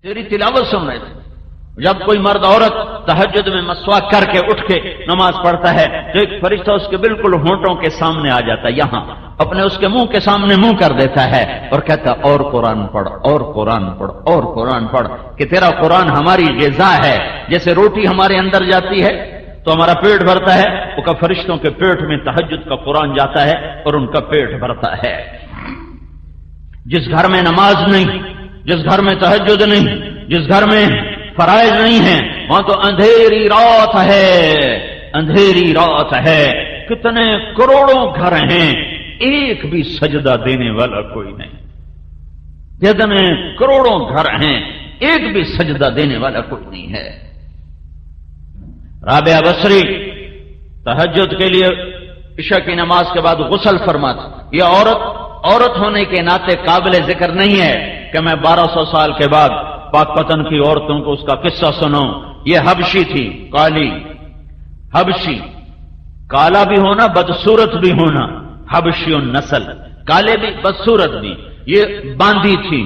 تیری تلاوت سن رہے تھے. جب کوئی مرد عورت تہجد میں مسواک کر کے اٹھ کے نماز پڑھتا ہے تو ایک فرشتہ اس کے بالکل ہونٹوں کے سامنے آ جاتا ہے, یہاں اپنے اس کے منہ کے سامنے منہ کر دیتا ہے اور کہتا ہے اور قرآن پڑھ, اور قرآن پڑھ, اور قرآن پڑھ, کہ تیرا قرآن ہماری غذا ہے. جیسے روٹی ہمارے اندر جاتی ہے تو ہمارا پیٹ بھرتا ہے, وہ کا فرشتوں کے پیٹ میں تہجد کا قرآن جاتا ہے اور ان کا پیٹ بھرتا ہے. جس گھر میں نماز نہیں, جس گھر میں تہجد نہیں, جس گھر میں فرائض نہیں ہیں, وہاں تو اندھیری رات ہے, اندھیری رات ہے. کتنے کروڑوں گھر ہیں, ایک بھی سجدہ دینے والا کوئی نہیں. کتنے کروڑوں گھر ہیں, ایک بھی سجدہ دینے والا کوئی نہیں ہے. رابعہ بصری تہجد کے لیے عشاء کی نماز کے بعد غسل فرماتی. یہ عورت ہونے کے ناطے قابل ذکر نہیں ہے کہ میں 1200 سال کے بعد پاک پتن کی عورتوں کو اس کا قصہ سنوں. یہ حبشی تھی, کالی حبشی, کالا بھی ہونا بدصورت بھی ہونا, حبشی النسل, کالے بھی بدصورت بھی. یہ باندھی تھی,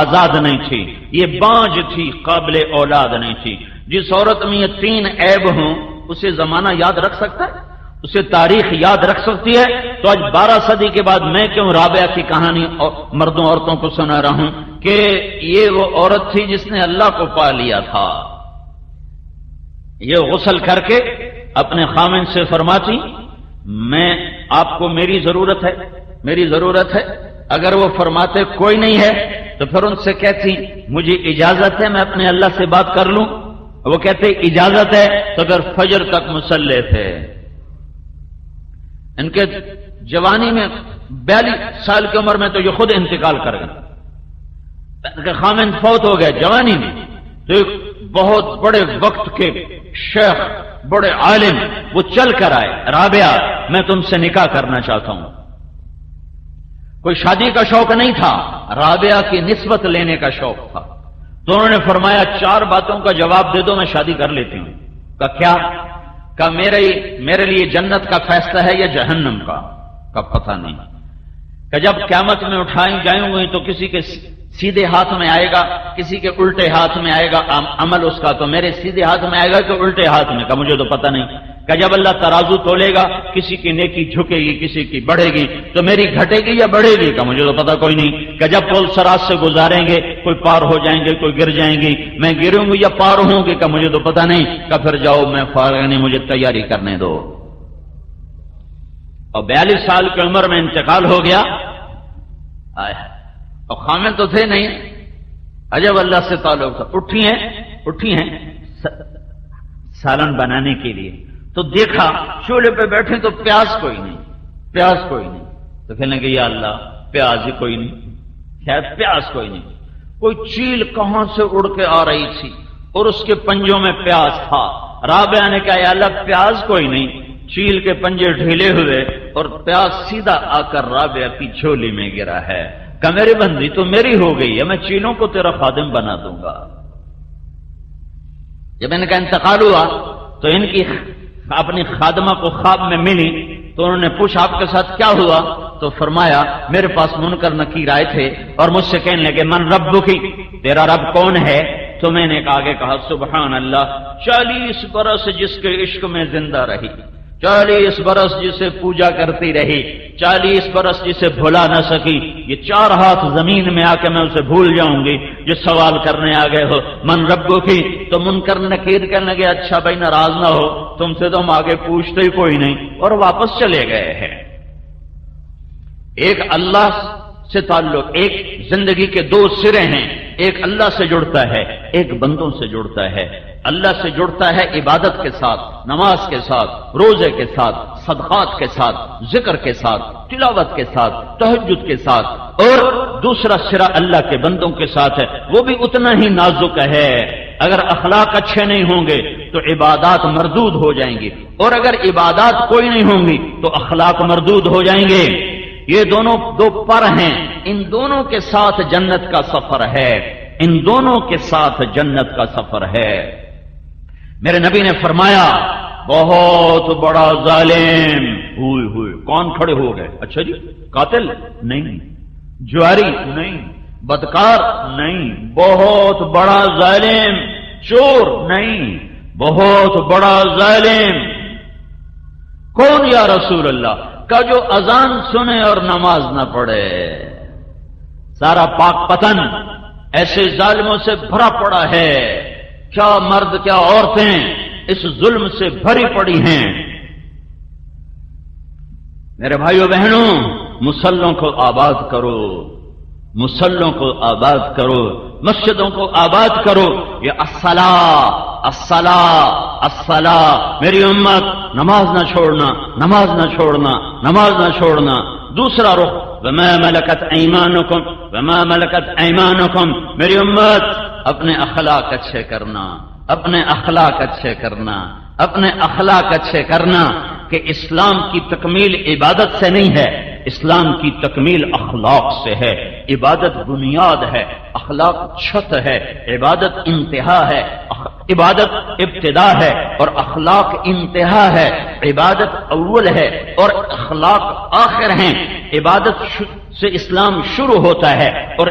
آزاد نہیں تھی. یہ بانج تھی, قابل اولاد نہیں تھی. جس عورت میں یہ 3 عیب ہوں اسے زمانہ یاد رکھ سکتا ہے, اسے تاریخ یاد رکھ سکتی ہے. تو آج 12 صدی کے بعد میں کیوں رابعہ کی کہانی مردوں عورتوں کو سنا رہا ہوں کہ یہ وہ عورت تھی جس نے اللہ کو پا لیا تھا. یہ غسل کر کے اپنے خامن سے فرماتی میں آپ کو میری ضرورت ہے, میری ضرورت ہے. اگر وہ فرماتے کوئی نہیں ہے تو پھر ان سے کہتی مجھے اجازت ہے میں اپنے اللہ سے بات کر لوں. وہ کہتے اجازت ہے, تو پھر فجر تک مصلی تھے. ان کے جوانی میں 42 سال کی عمر میں تو یہ خود انتقال کر گئے. ان کے خامن فوت ہو گئے جوانی میں. تو ایک بہت بڑے وقت کے شیخ, بڑے عالم, وہ چل کر آئے, رابعہ میں تم سے نکاح کرنا چاہتا ہوں. کوئی شادی کا شوق نہیں تھا, رابعہ کی نسبت لینے کا شوق تھا. تو انہوں نے فرمایا 4 باتوں کا جواب دے دو میں شادی کر لیتی ہوں. کہا کیا؟ کہا میرے لیے جنت کا فیصلہ ہے یا جہنم کا پتہ نہیں. کہ جب قیامت میں اٹھائیں جائیں گے تو کسی کے سیدھے ہاتھ میں آئے گا, کسی کے الٹے ہاتھ میں آئے گا عمل اس کا, تو میرے سیدھے ہاتھ میں آئے گا کہ الٹے ہاتھ میں؟ کہ مجھے تو پتہ نہیں. کہ جب اللہ ترازو تولے گا کسی کی نیکی جھکے گی کسی کی بڑھے گی, تو میری گھٹے گی یا بڑھے گی؟ کہ مجھے تو پتہ کوئی نہیں. کہ جب پل سراج سے گزاریں گے کوئی پار ہو جائیں گے کوئی گر جائیں گی, میں گروں گی یا پار ہوں گی؟ کہ مجھے تو پتہ نہیں. کہ پھر جاؤ میں فارغ نہیں, مجھے تیاری کرنے دو. اور 42 سال کی عمر میں انتقال ہو گیا. اور خامن تو تھے نہیں, عجب اللہ سے تعلق تھا. اٹھی ہیں سالن بنانے کے لیے, تو دیکھا چولہے پہ بیٹھے تو پیاز کوئی نہیں. تو کہنے کہ یا اللہ پیاز ہی کوئی نہیں, شاید پیاز کوئی نہیں. کوئی چیل کہاں سے اڑ کے آ رہی تھی اور اس کے پنجوں میں پیاز تھا. رابعہ نے کہا یا اللہ پیاز کوئی نہیں. چیل کے پنجے ڈھیلے ہوئے اور پیاز سیدھا آ کر رابعہ کی جھولی میں گرا ہے. کہ میری بندی تو میری ہو گئی ہے, میں چیلوں کو تیرا خادم بنا دوں گا. جب ان کا انتقال ہوا تو ان کی اپنی خادمہ کو خواب میں ملی, تو انہوں نے پوچھا آپ کے ساتھ کیا ہوا؟ تو فرمایا میرے پاس منکر نکیر آئے تھے اور مجھ سے کہنے لگے من ربکی, تیرا رب کون ہے؟ تو میں نے آگے کہا سبحان اللہ, 40 برس جس کے عشق میں زندہ رہی, 40 برس جسے پوجا کرتی رہی, 40 برس جسے بھلا نہ سکی, یہ 4 ہاتھ زمین میں آ کے میں اسے بھول جاؤں گی. جو سوال کرنے آ گئے ہو من ربو کی, تو منکر نکیر کہنے لگے اچھا بھائی ناراض نہ ہو, تم سے تو ہم آگے پوچھتے ہی کوئی نہیں, اور واپس چلے گئے ہیں. ایک اللہ سے تعلق, ایک زندگی کے 2 سرے ہیں, ایک اللہ سے جڑتا ہے ایک بندوں سے جڑتا ہے. اللہ سے جڑتا ہے عبادت کے ساتھ, نماز کے ساتھ, روزے کے ساتھ, صدقات کے ساتھ, ذکر کے ساتھ, تلاوت کے ساتھ, تہجد کے ساتھ. اور دوسرا سرا اللہ کے بندوں کے ساتھ ہے, وہ بھی اتنا ہی نازک ہے. اگر اخلاق اچھے نہیں ہوں گے تو عبادات مردود ہو جائیں گی, اور اگر عبادات کوئی نہیں ہوں گی تو اخلاق مردود ہو جائیں گے. یہ دونوں 2 پر ہیں, ان دونوں کے ساتھ جنت کا سفر ہے, ان دونوں کے ساتھ جنت کا سفر ہے. میرے نبی نے فرمایا بہت بڑا ظالم ہوئے کون کھڑے ہو گئے؟ اچھا جی قاتل نہیں, جواری نہیں, بدکار نہیں، بہت بڑا ظالم، چور نہیں، بہت بڑا ظالم۔ کون یا رسول اللہ؟ کا جو اذان سنے اور نماز نہ پڑھے۔ سارا پاک پتن ایسے ظالموں سے بھرا پڑا ہے، کیا مرد کیا عورتیں اس ظلم سے بھری پڑی ہیں۔ میرے بھائیوں بہنوں، مصلوں کو آباد کرو، مصلوں کو آباد کرو، مسجدوں کو آباد کرو۔ یہ الصلاۃ الصلاۃ الصلاۃ، میری امت نماز نہ چھوڑنا، نماز نہ چھوڑنا، نماز نہ چھوڑنا۔ دوسرا رخ وما ملکت ایمانکم، وما ملکت ایمانکم، میری امت اپنے اخلاق اچھے کرنا، اپنے اخلاق اچھے کرنا، اپنے اخلاق اچھے کرنا۔ کہ اسلام کی تکمیل عبادت سے نہیں ہے، اسلام کی تکمیل اخلاق سے ہے۔ عبادت بنیاد ہے، اخلاق چھت ہے۔ عبادت انتہا ہے، عبادت ابتدا ہے اور اخلاق انتہا ہے۔ عبادت اول ہے اور اخلاق آخر ہیں۔ عبادت سے اسلام شروع ہوتا ہے اور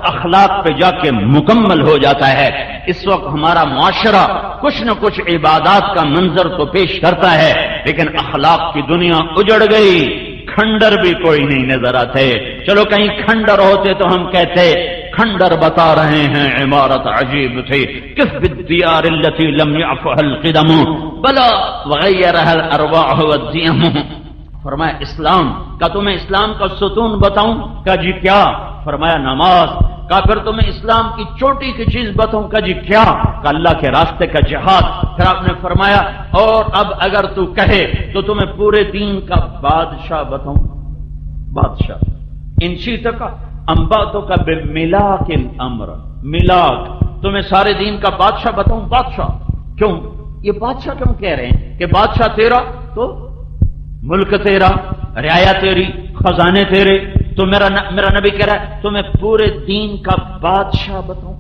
اخلاق پہ جا کے مکمل ہو جاتا ہے۔ اس وقت ہمارا معاشرہ کچھ نہ کچھ عبادات کا منظر تو پیش کرتا ہے، لیکن اخلاق کی دنیا اجڑ گئی۔ کھنڈر بھی کوئی نہیں نظر آتے۔ چلو کہیں کھنڈر ہوتے تو ہم کہتے کھنڈر بتا رہے ہیں عمارت عجیب تھی، کف بالدیار التي لم يعفها القدم بلا وغيرها الارواح والديم۔ فرمایا اسلام کا تمہیں اسلام کا ستون بتاؤں؟ کہا جی کیا؟ فرمایا نماز۔ کہا پھر تمہیں اسلام کی چوٹی کی چیز بتاؤں؟ کہا جی کیا؟ کہ اللہ کے راستے کا جہاد۔ پھر آپ نے فرمایا اور اب اگر تو کہے تو تمہیں پورے دین کا بادشاہ بتاؤں؟ بادشاہ ان شئت کا انباتوں کا بملاک الامر، ملاک، تمہیں سارے دین کا بادشاہ بتاؤں؟ بادشاہ کیوں؟ یہ بادشاہ کیوں کہہ رہے ہیں کہ بادشاہ تیرا تو ملک تیرا، رعایا تیری، خزانے تیرے، تو میرا نبی کہہ رہا ہے تمہیں پورے دین کا بادشاہ بتاؤں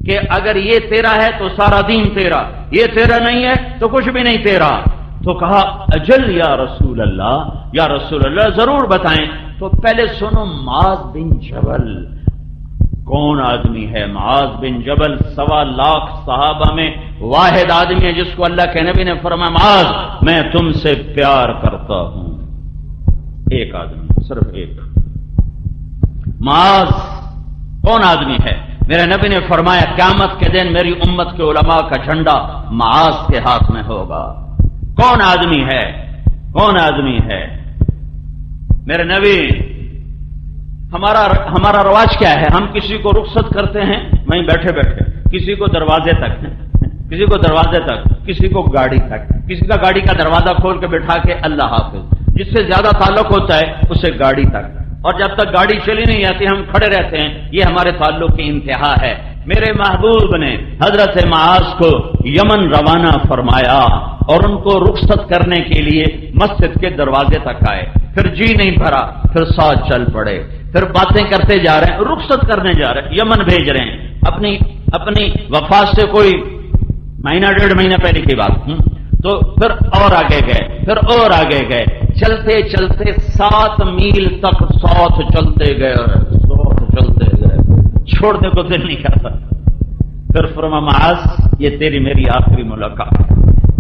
کہ اگر یہ تیرا ہے تو سارا دین تیرا، یہ تیرا نہیں ہے تو کچھ بھی نہیں تیرا۔ تو کہا اجل یا رسول اللہ، یا رسول اللہ ضرور بتائیں۔ تو پہلے سنو معاذ بن جبل کون آدمی ہے؟ معاذ بن جبل 1.25 لاکھ صحابہ میں واحد آدمی ہے جس کو اللہ کے نبی نے فرمایا معاذ میں تم سے پیار کرتا ہوں۔ ایک آدمی، صرف ایک۔ معاذ کون آدمی ہے؟ میرے نبی نے فرمایا قیامت کے دن میری امت کے علماء کا جھنڈا معاذ کے ہاتھ میں ہوگا۔ کون آدمی ہے؟ کون آدمی ہے؟ میرے نبی، ہمارا رواج کیا ہے؟ ہم کسی کو رخصت کرتے ہیں وہیں بیٹھے بیٹھے، کسی کو دروازے تک، کسی کو دروازے تک، کسی کو گاڑی تک، کسی کا گاڑی کا دروازہ کھول کے بٹھا کے اللہ حافظ، جس سے زیادہ تعلق ہوتا ہے اسے گاڑی تک، اور جب تک گاڑی چلی نہیں جاتی ہم کھڑے رہتے ہیں۔ یہ ہمارے تعلق کی انتہا ہے۔ میرے محبوب نے حضرت معاذ کو یمن روانہ فرمایا اور ان کو رخصت کرنے کے لیے مسجد کے دروازے تک آئے۔ پھر جی نہیں بھرا، پھر ساتھ چل پڑے، پھر باتیں کرتے جا رہے ہیں، رخصت کرنے جا رہے ہیں، یمن بھیج رہے ہیں۔ اپنی وفات سے کوئی مہینہ 1.5 مہینہ پہلے کی بات۔ تو پھر اور آگے گئے، پھر اور آگے گئے، چلتے چلتے 7 میل تک ساتھ چلتے گئے، چلتے گئے، چھوڑنے کو دل نہیں کرتا۔ پھر فرمایا معاذ یہ تیری میری آخری ملاقات،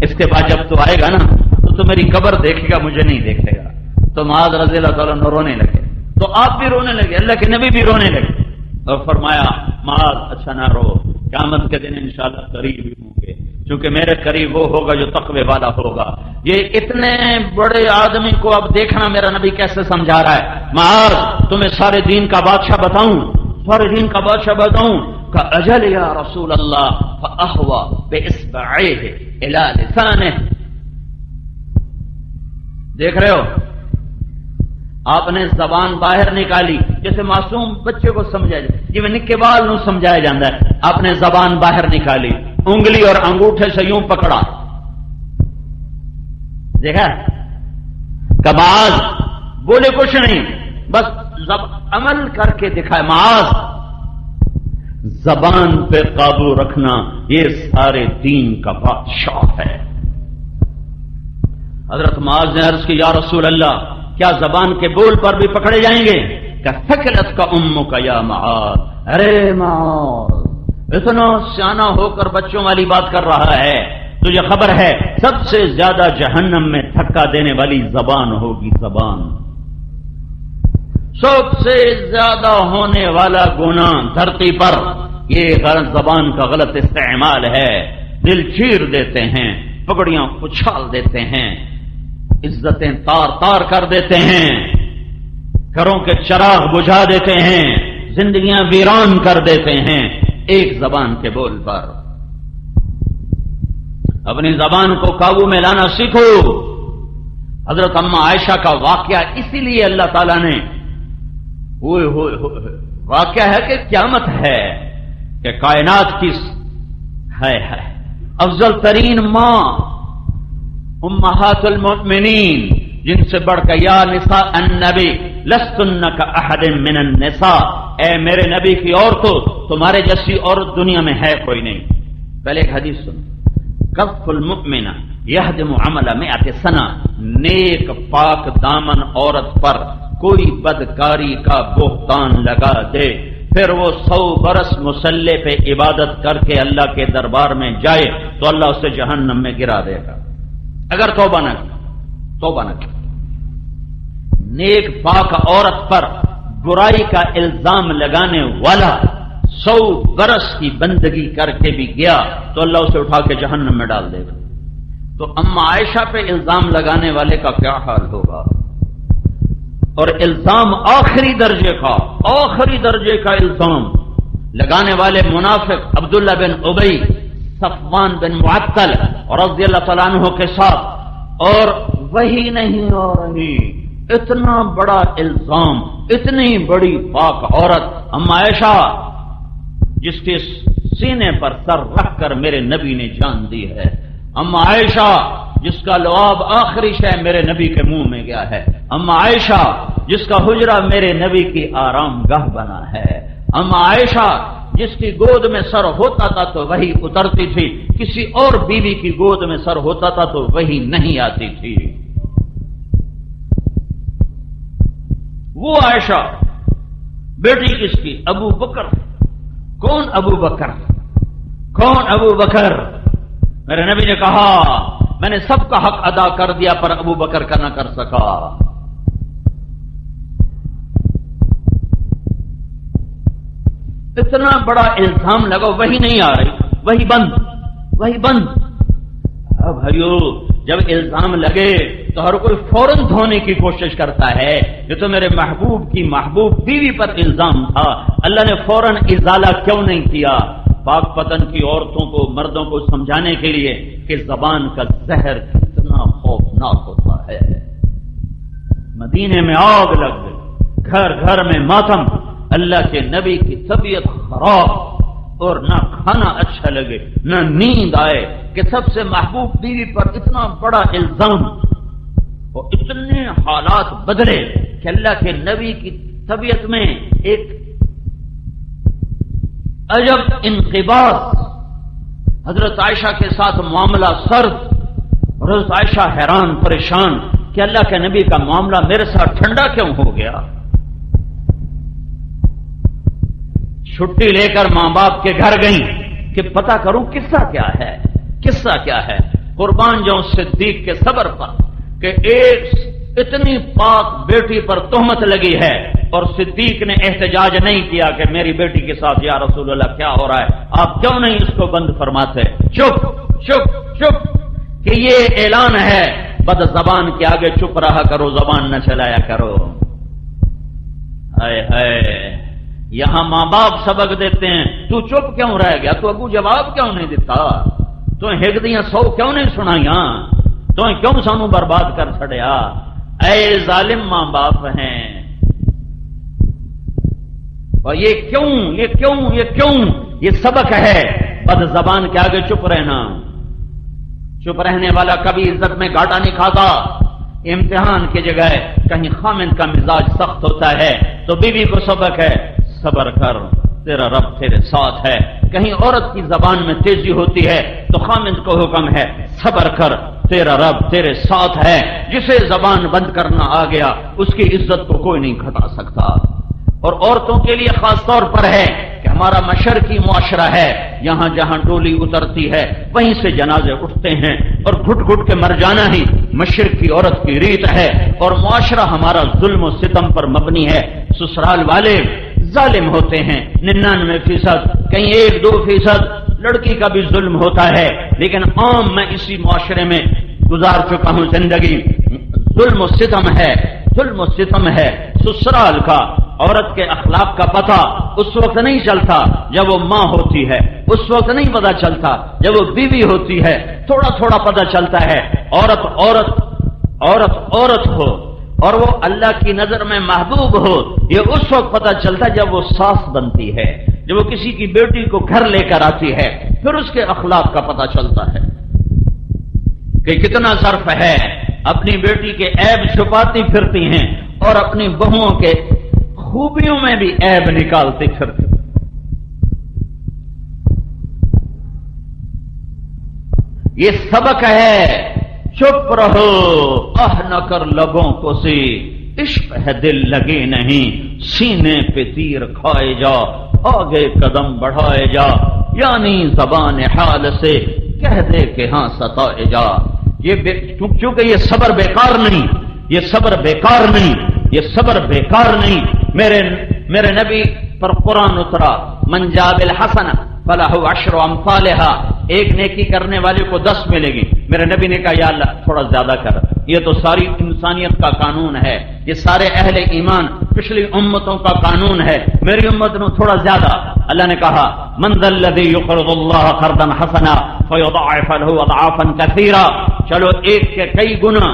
اس کے بعد جب تو آئے گا نا تو میری قبر دیکھے گا، مجھے نہیں دیکھے گا۔ تو معاذ رضی اللہ تعالیٰ عنہ رونے لگے، تو آپ بھی رونے لگے، اللہ کے نبی بھی رونے لگے، اور فرمایا معاذ اچھا نہ رو، قیامت کے دن انشاءاللہ قریب ہی ہوں گے، چونکہ میرے قریب وہ ہوگا جو تقوی والا ہوگا۔ یہ اتنے بڑے آدمی کو اب دیکھنا میرا نبی کیسے سمجھا رہا ہے۔ معاذ تمہیں سارے دین کا بادشاہ بتاؤں؟ سارے دین کا بادشاہ بتاؤں؟ کہ اجل یا رسول اللہ، فاہوى باصبعيه الى لسانه۔ دیکھ رہے ہو، آپ نے زبان باہر نکالی، جیسے معصوم بچے کو سمجھایا جائے، جی میں نکے بال نو سمجھایا جاتا ہے۔ آپ نے زبان باہر نکالی، انگلی اور انگوٹھے سے یوں پکڑا، دیکھا کہ معاذ بولے کچھ نہیں، بس عمل کر کے دکھائے۔ معاذ زبان پہ قابو رکھنا یہ سارے دین کا بادشاہ ہے۔ حضرت معاذ نے عرض کی یا رسول اللہ کیا زبان کے بول پر بھی پکڑے جائیں گے؟ کہ ثقلت کا امک یا معاذ، ارے معاذ اتنا سیانا ہو کر بچوں والی بات کر رہا ہے، تجھے خبر ہے سب سے زیادہ جہنم میں دھکا دینے والی زبان ہوگی، زبان سب سے زیادہ ہونے والا گناہ دھرتی پر یہ زبان کا غلط استعمال ہے، دل چیر دیتے ہیں، پگڑیاں اچھال دیتے ہیں، عزتیں تار تار کر دیتے ہیں، گھروں کے چراغ بجھا دیتے ہیں، زندگیاں ویران کر دیتے ہیں ایک زبان کے بول پر۔ اپنی زبان کو قابو میں لانا سیکھو۔ حضرت اما عائشہ کا واقعہ اسی لیے اللہ تعالیٰ نے واقعہ ہے کہ قیامت ہے کہ کائنات کی ہے افضل ترین ماں امہات المؤمنین، جن سے بڑھ کر یا نساء النبی لستن کاحد من النساء، اے میرے نبی کی عورتوں تمہارے جیسی عورت دنیا میں ہے کوئی نہیں۔ پہلے ایک حدیث سن، کف المؤمن یہدم عمل مئۃ سنہ، نیک پاک دامن عورت پر کوئی بدکاری کا بہتان لگا دے پھر وہ 100 برس مصلی پہ عبادت کر کے اللہ کے دربار میں جائے تو اللہ اسے جہنم میں گرا دے گا، اگر توبہ نہ کی۔ نیک پاک عورت پر برائی کا الزام لگانے والا 100 برس کی بندگی کر کے بھی گیا تو اللہ اسے اٹھا کے جہنم میں ڈال دے گا۔ تو اما عائشہ پہ الزام لگانے والے کا کیا حال ہوگا؟ اور الزام آخری درجے کا الزام لگانے والے منافق عبداللہ بن ابی، صفوان بن معطل رضی اللہ تعالیٰ عنہ کے ساتھ، اور وہی نہیں ہو رہی، اتنا بڑا الزام، اتنی بڑی پاک عورت اما عائشہ جس کے سینے پر سر رکھ کر میرے نبی نے جان دی ہے، اما عائشہ جس کا لعاب آخری شے میرے نبی کے منہ میں گیا ہے، اما عائشہ جس کا حجرہ میرے نبی کی آرام گاہ بنا ہے، اما عائشہ جس کی گود میں سر ہوتا تھا تو وہی اترتی تھی، کسی اور بیوی کی گود میں سر ہوتا تھا تو وہی نہیں آتی تھی۔ وہ عائشہ بیٹی کس کی؟ ابو بکر۔ کون ابو بکر؟ میرے نبی نے کہا میں نے سب کا حق ادا کر دیا پر ابو بکر کا نہ کر سکا۔ اتنا بڑا الزام لگا، وہی نہیں آ رہی، وہی بند۔ اب بھائیو جب الزام لگے تو ہر کوئی فوراً دھونے کی کوشش کرتا ہے، یہ تو میرے محبوب کی محبوب بیوی پر الزام تھا، اللہ نے فوراً ازالہ کیوں نہیں کیا؟ پاک پتن کی عورتوں کو، مردوں کو سمجھانے کے لیے کہ زبان کا زہر کتنا خوفناک ہوتا ہے۔ مدینے میں آگ لگ گئی، گھر گھر میں ماتم، اللہ کے نبی کی طبیعت خراب اور نہ کھانا اچھا لگے نہ نیند آئے کہ سب سے محبوب بیوی پر اتنا بڑا الزام، اور اتنے حالات بدلے کہ اللہ کے نبی کی طبیعت میں ایک عجب انقباض، حضرت عائشہ کے ساتھ معاملہ سرد، حضرت عائشہ حیران پریشان کہ اللہ کے نبی کا معاملہ میرے ساتھ ٹھنڈا کیوں ہو گیا؟ چھٹی لے کر ماں باپ کے گھر گئیں کہ پتہ کروں قصہ کیا ہے۔ قربان جاؤں صدیق کے صبر پر کہ ایک اتنی پاک بیٹی پر تہمت لگی ہے اور صدیق نے احتجاج نہیں کیا کہ میری بیٹی کے ساتھ یا رسول اللہ کیا ہو رہا ہے، آپ کیوں نہیں اس کو بند فرماتے؟ چپ کہ یہ اعلان ہے، بد زبان کے آگے چپ رہا کرو، زبان نہ چلایا کرو۔ یہاں ماں باپ سبق دیتے ہیں، تو چپ کیوں رہ گیا؟ تو ابو جواب کیوں نہیں دیتا؟ تو ہگدیاں 100 کیوں نہیں سنائیاں؟ تو کیوں سانو برباد کر چھڑیا؟ اے ظالم ماں باپ ہیں۔ اور یہ سبق ہے، بد زبان کے آگے چپ رہنا۔ چپ رہنے والا کبھی عزت میں گھاٹا نہیں کھاتا۔ امتحان کی جگہ کہیں خامن کا مزاج سخت ہوتا ہے تو بیوی کو سبق ہے، صبر کر تیرا رب تیرے ساتھ ہے۔ کہیں عورت کی زبان میں تیزی ہوتی ہے تو خامن کو حکم ہے، صبر کر تیرا رب تیرے ساتھ ہے۔ جسے زبان بند کرنا آ گیا اس کی عزت کو کوئی نہیں گھٹا سکتا۔ اور عورتوں کے لیے خاص طور پر ہے کہ ہمارا مشرقی معاشرہ ہے، یہاں جہاں ڈولی اترتی ہے وہیں سے جنازے اٹھتے ہیں، اور گھٹ گھٹ کے مر جانا ہی مشرقی عورت کی ریت ہے، اور معاشرہ ہمارا ظلم و ستم پر مبنی ہے۔ سسرال والے ظالم ہوتے ہیں 99%، کہیں 1-2% لڑکی کا بھی ظلم ہوتا ہے، لیکن عام میں اسی معاشرے میں گزار چکا ہوں زندگی، ظلم و ستم ہے، ظلم و ستم ہے۔ سسرال کا عورت کے اخلاق کا پتہ اس وقت نہیں چلتا جب وہ ماں ہوتی ہے، اس وقت نہیں پتہ چلتا جب وہ بیوی ہوتی ہے، تھوڑا تھوڑا پتہ چلتا ہے۔ عورت ہو اور وہ اللہ کی نظر میں محبوب ہو، یہ اس وقت پتہ چلتا جب وہ ساس بنتی ہے، جب وہ کسی کی بیٹی کو گھر لے کر آتی ہے، پھر اس کے اخلاق کا پتہ چلتا ہے کہ کتنا ظرف ہے، اپنی بیٹی کے عیب چھپاتی پھرتی ہیں اور اپنی بہوؤں کے خوبیوں میں بھی عیب نکالتی پھرتی۔ یہ سبق ہے، چپ رہو، نہ کر لبوں کو سی، عشق ہے دل لگے نہیں، سینے پہ تیر کھائے جا، آگے قدم بڑھائے جا، یعنی زبان حال سے کہہ دے کہ ہاں ستائے جا۔ چونکہ یہ صبر بیکار نہیں، یہ صبر بیکار نہیں، یہ صبر بیکار نہیں۔ میرے نبی پر قرآن اترا، من جاء بالحسنہ فلہ عشر امثالھا، ایک نیکی کرنے والے کو 10 ملے گی۔ میرے نبی نے کہا یا اللہ تھوڑا زیادہ کر، یہ تو ساری انسانیت کا قانون ہے، یہ سارے اہل ایمان پچھلی امتوں کا قانون ہے، میری امت نے تھوڑا زیادہ۔ اللہ نے کہا من ذا الذی یقرض اللہ قرضا حسنا فیضاعف له اضعافا کثیرا، چلو ایک کے کئی گنا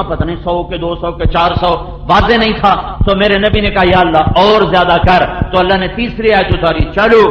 پتہ نہیں 100 کے 200 کے 400، واضح نہیں تھا تو میرے نبی نے کہا یا اللہ اور زیادہ کر، تو اللہ نے تیسری آیت اتاری، چلو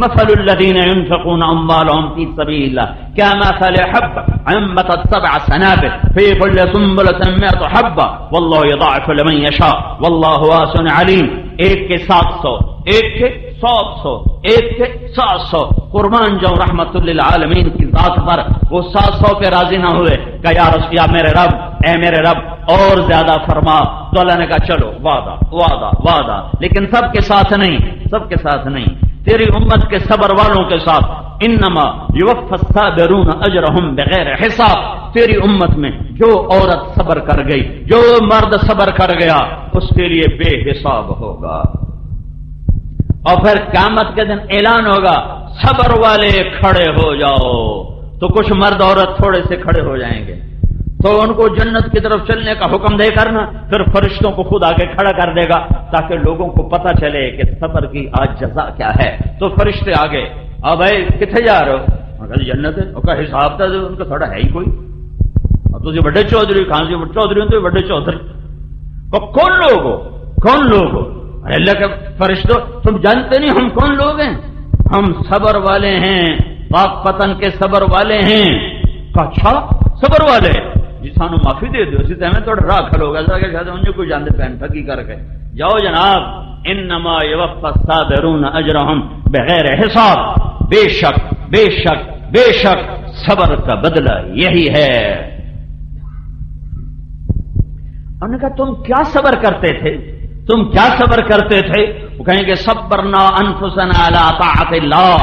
مثل الذين ينفقون اموالهم في سبيل الله كمثل حبة انبتت 7 سنابل في كل سنبلة 100 حبة والله يضاعف لمن يشاء والله واسع عليم۔ ایک کے 700، ایک کے 700، ایک کے 700، قربان جاؤں رحمت للعالمین کی ذات پر، وہ 700 پہ راضی نہ ہوئے کہ یا رسول یا میرے رب، اے میرے رب اور زیادہ فرما، تو اللہ نے کہا چلو وعدہ وعدہ وعدہ، لیکن سب کے ساتھ نہیں، سب کے ساتھ نہیں، تیری امت کے صبر والوں کے ساتھ۔ انما یوفی الصابرون اجرہم بغیر حساب، تیری امت میں جو عورت صبر کر گئی، جو مرد صبر کر گیا، اس کے لیے بے حساب ہوگا۔ اور پھر قیامت کے دن اعلان ہوگا صبر والے کھڑے ہو جاؤ، تو کچھ مرد عورت تھوڑے سے کھڑے ہو جائیں گے، تو ان کو جنت کی طرف چلنے کا حکم دے کرنا، پھر فرشتوں کو خود آگے کھڑا کر دے گا تاکہ لوگوں کو پتہ چلے کہ صبر کی آج جزا کیا ہے۔ تو فرشتے آگے، بھائی کتنے جا رہے ہو؟ جنت ہے، ان کا حساب تھا ان کا تھوڑا ہے ہی کوئی، تو بڑے چودھری کہاں سے چودھری تو بڑے چودھری، کون لوگ ہو، کون لوگ ہو؟ اللہ کے فرشتوں تم جانتے نہیں ہم کون لوگ ہیں؟ ہم صبر والے ہیں، پاک پتن کے صبر والے ہیں۔ اچھا صبر والے جی سانو معافی دے دو، اسی طرح تھوڑا راہ کھلو گا کہ شاید انہیں کوئی جانتے پہن ٹھگی کر کے جاؤ جناب۔ انما یوفی الصابرون اجرہم بغیر حساب، بے شک بے شک بے شک صبر کا بدلہ یہی ہے۔ انہوں نے کہا تم کیا صبر کرتے تھے، تم کیا صبر کرتے تھے؟ وہ کہیں گے صبرنا انفسنا علی طاعت اللہ،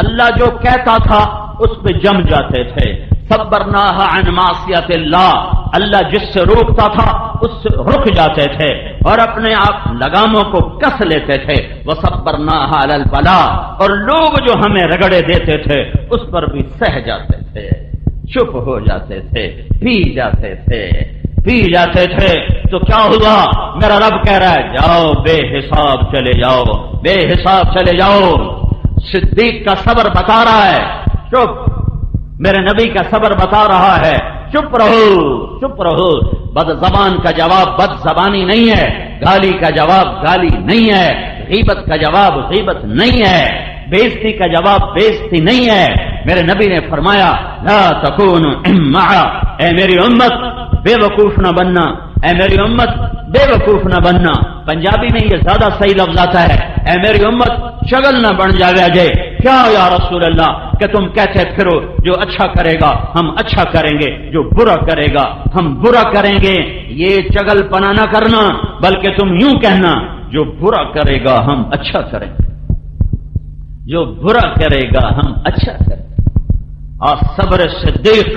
اللہ جو کہتا تھا اس پہ جم جاتے تھے۔ صبرناها عن معصیت اللہ، اللہ جس سے روکتا تھا اس سے رک جاتے تھے اور اپنے آپ لگاموں کو کس لیتے تھے۔ وصبرناها علی البلاء، اور لوگ جو ہمیں رگڑے دیتے تھے اس پر بھی سہ جاتے تھے، چپ ہو جاتے تھے، پی جاتے تھے، پی جاتے تھے۔ تو کیا ہوا؟ میرا رب کہہ رہا ہے جاؤ بے حساب چلے جاؤ، بے حساب چلے جاؤ۔ صدیق کا صبر بتا رہا ہے چپ، میرے نبی کا صبر بتا رہا ہے چپ رہو، چپ رہو۔ بد زبان کا جواب بد زبانی نہیں ہے، گالی کا جواب گالی نہیں ہے، غیبت کا جواب غیبت نہیں ہے، بےزتی کا جواب بےزتی نہیں ہے۔ میرے نبی نے فرمایا لا تکونوا امعا، اے میری امت بے وقوف نہ بننا، اے میری امت بے وقوف نہ بننا۔ پنجابی میں یہ زیادہ صحیح لفظ آتا ہے، اے میری امت شگل نہ بن جاوے جے۔ کیا یا رسول اللہ کہ تم کہتے پھرو جو اچھا کرے گا ہم اچھا کریں گے، جو برا کرے گا ہم برا کریں گے۔ یہ چگل پنا نہ کرنا، بلکہ تم یوں کہنا جو برا کرے گا ہم اچھا کریں گے، جو برا کرے گا ہم اچھا کریں گے۔ اور صبر صدیق،